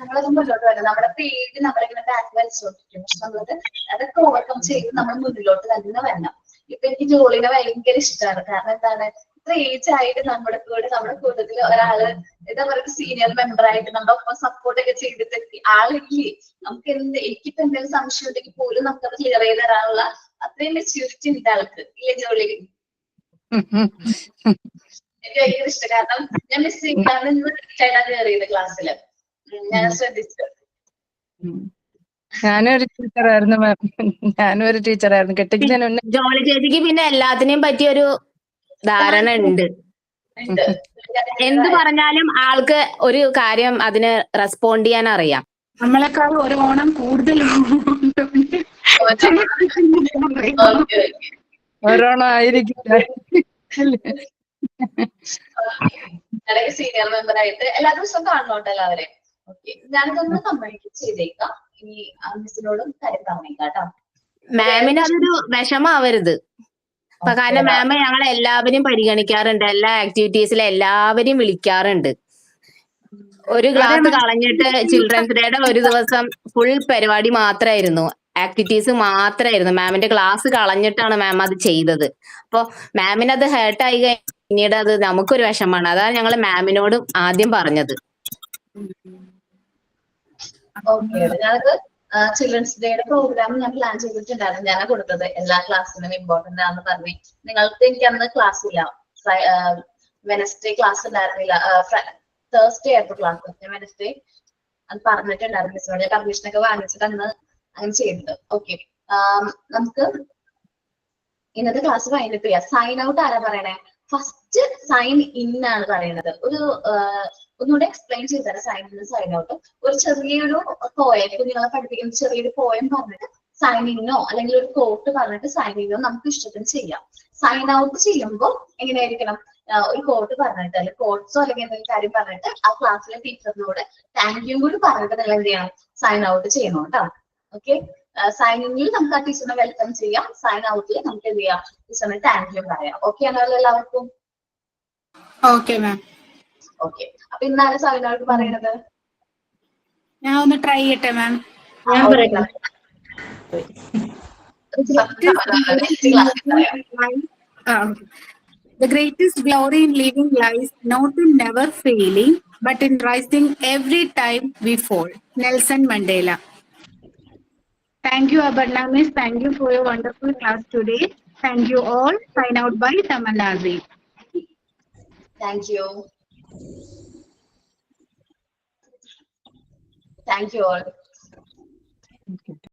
നമ്മളത് മുന്നോട്ട് വരണം. നമ്മുടെ പേടി നമ്മളിങ്ങനെ ബാക്ക് വലിച്ചോണ്ടിരിക്കും. പക്ഷെ നമ്മളത് അതൊക്കെ ഓവർകം ചെയ്ത് നമ്മൾ മുന്നിലോട്ട് തന്നെ വരണം. ഇപ്പൊ എനിക്ക് ജോലിനെ ഭയങ്കര ഇഷ്ടമാണ്. കാരണം എന്താണ്, ഇത്ര ഏജ് ആയിട്ട് നമ്മുടെ കൂട്ടത്തിൽ ഒരാള് എന്താ പറയുക സീനിയർ മെമ്പർ ആയിട്ട് നമ്മുടെ ഒപ്പം സപ്പോർട്ട് ഒക്കെ ചെയ്തിട്ട് ആളില്ലേ. നമുക്ക് എനിക്കിപ്പോ എന്തെങ്കിലും സംശയം ഉണ്ടെങ്കിൽ പോലും നമുക്കത് ക്ലിയർ ചെയ്ത് തരാനുള്ള അത്രയും മെച്യൂരിറ്റി ഉണ്ട് ആൾക്ക്. ഇല്ലേ ജോലി? എനിക്ക് ഭയങ്കര ഇഷ്ടം. കാരണം ഞാൻ മിസ് ചെയ്യും. കാരണം ഇന്ന് കയറിയത് ക്ലാസ്സില് ഞാൻ ശ്രദ്ധിച്ചു. ഞാനൊരു ടീച്ചറായിരുന്നു കെട്ടിക്കുന്നതിന് മുന്നേ. ജോളി ചേച്ചിക്ക് പിന്നെ എല്ലാത്തിനെയും പറ്റിയൊരു ധാരണ ഉണ്ട്. എന്ത് പറഞ്ഞാലും ആൾക്ക് ഒരു കാര്യം അതിന് റെസ്പോണ്ട് ചെയ്യാൻ അറിയാം. നമ്മളെക്കാൾ ഒരു ഓണം കൂടുതൽ ഓരോണം ആയിരിക്കും. സീനിയർ മെമ്പർ ആയിട്ട് എല്ലാ ദിവസവും കാണണോട്ടോ എല്ലാവരെയും. ഓക്കെ, ഞാനിതൊന്ന് കമ്മ്യൂണിക്കേറ്റ് ചെയ്തേക്കാം. ഇനി മിസ്സിനോടും കാര്യം പറഞ്ഞേക്കാം കേട്ടോ. മാമിന് അതൊരു വിഷമാവരുത്. കാരണം മാം ഞങ്ങൾ എല്ലാവരും പരിഗണിക്കാറുണ്ട്. എല്ലാ ആക്ടിവിറ്റീസിലും എല്ലാവരും വിളിക്കാറുണ്ട്. ഒരു ക്ലാസ് കളഞ്ഞിട്ട് ചിൽഡ്രൻസ് ഡേയുടെ ഒരു ദിവസം ഫുൾ പരിപാടി മാത്രമായിരുന്നു, ആക്ടിവിറ്റീസ് മാത്രമായിരുന്നു. മാമിന്റെ ക്ലാസ് കളഞ്ഞിട്ടാണ് മാം അത് ചെയ്തത്. അപ്പൊ മാമിന് അത് ഹേർട്ടായി പിന്നീട് അത് നമുക്കൊരു വിഷമാണ്. അതാണ് ഞങ്ങൾ മാമിനോട് ആദ്യം പറഞ്ഞത്. ഓക്കെ, ഞാനത് ചിൽഡ്രൻസ് ഡേയുടെ പ്രോഗ്രാം ഞാൻ പ്ലാൻ ചെയ്തിട്ടുണ്ടായിരുന്നു. ഞാനാ കൊടുത്തത്. എല്ലാ ക്ലാസ്സിനും ഇമ്പോർട്ടന്റ് ആണെന്ന് പറഞ്ഞു. നിങ്ങൾക്ക് എനിക്ക് അന്ന് ക്ലാസ് ഇല്ല. വെനസ്ഡേ ക്ലാസ് ഉണ്ടായിരുന്നില്ല. തേഴ്സ്ഡേ ആയിരുന്നു ക്ലാസ്. വെനസ്ഡേ അത് പറഞ്ഞിട്ടുണ്ടായിരുന്നു മിസ്സിനോട്. ഞാൻ പെർമിഷൻ ഒക്കെ വാങ്ങിച്ചിട്ട് അന്ന് അങ്ങനെ ചെയ്തത്. ഓക്കെ, നമുക്ക് ഇന്നത്തെ ക്ലാസ് വൈൻഡപ്പ് ചെയ്യാം. സൈൻ ഔട്ട് ആരാ പറയണേ? ഫസ്റ്റ് സൈൻ ഇൻ ആണ് പറയുന്നത്. ഒന്നുകൂടെ എക്സ്പ്ലെയിൻ ചെയ്തരാം സൈൻ ഇൻ സൈൻ ഔട്ട്. ഒരു ചെറിയൊരു പോയം, കുഞ്ഞുങ്ങളെ പഠിപ്പിക്കുന്ന ചെറിയൊരു പോയം പറഞ്ഞിട്ട് സൈൻ ഇന്നോ അല്ലെങ്കിൽ ഒരു കോട്ട് പറഞ്ഞിട്ട് സൈൻ ഇന്നോ നമുക്ക് ഇഷ്ടത്തിന് ചെയ്യാം. സൈൻ ഔട്ട് ചെയ്യുമ്പോൾ എങ്ങനെയായിരിക്കണം? ഒരു കോട്ട് പറഞ്ഞിട്ട് അല്ലെങ്കിൽ കോട്ട്സോ അല്ലെങ്കിൽ എന്തെങ്കിലും കാര്യം പറഞ്ഞിട്ട് ആ ക്ലാസ്സിലെ ടീച്ചറിനോട് താങ്ക് യു കൂടി പറഞ്ഞിട്ട് നിങ്ങൾ എന്ത് ചെയ്യണം? സൈൻ ഔട്ട് ചെയ്യണം കേട്ടോ. ഓക്കെ, സൈൻ ഇന്നിൽ നമുക്ക് ആ ടീച്ചറിനെ വെൽക്കം ചെയ്യാം. സൈൻ ഔട്ടിൽ നമുക്ക് എന്ത് ചെയ്യാം? ടീച്ചറിന് താങ്ക് യു പറയാം. ഓക്കെ ആണല്ലോ എല്ലാവർക്കും? Okay ma'am. ഓക്കെ, അപ്പൊ ഇന്നാണ് സൈൻ ഔട്ട് പറയണത്. ഞാൻ ഒന്ന് ട്രൈ ചെയ്യട്ടെ മാം. The greatest glory in living lies not in never failing, but in rising every time we fall. Nelson Mandela. Thank you, Abarna Miss. Thank you for your wonderful class today. Thank you all. Sign out by Tamannazi. Thank you. Thank you all.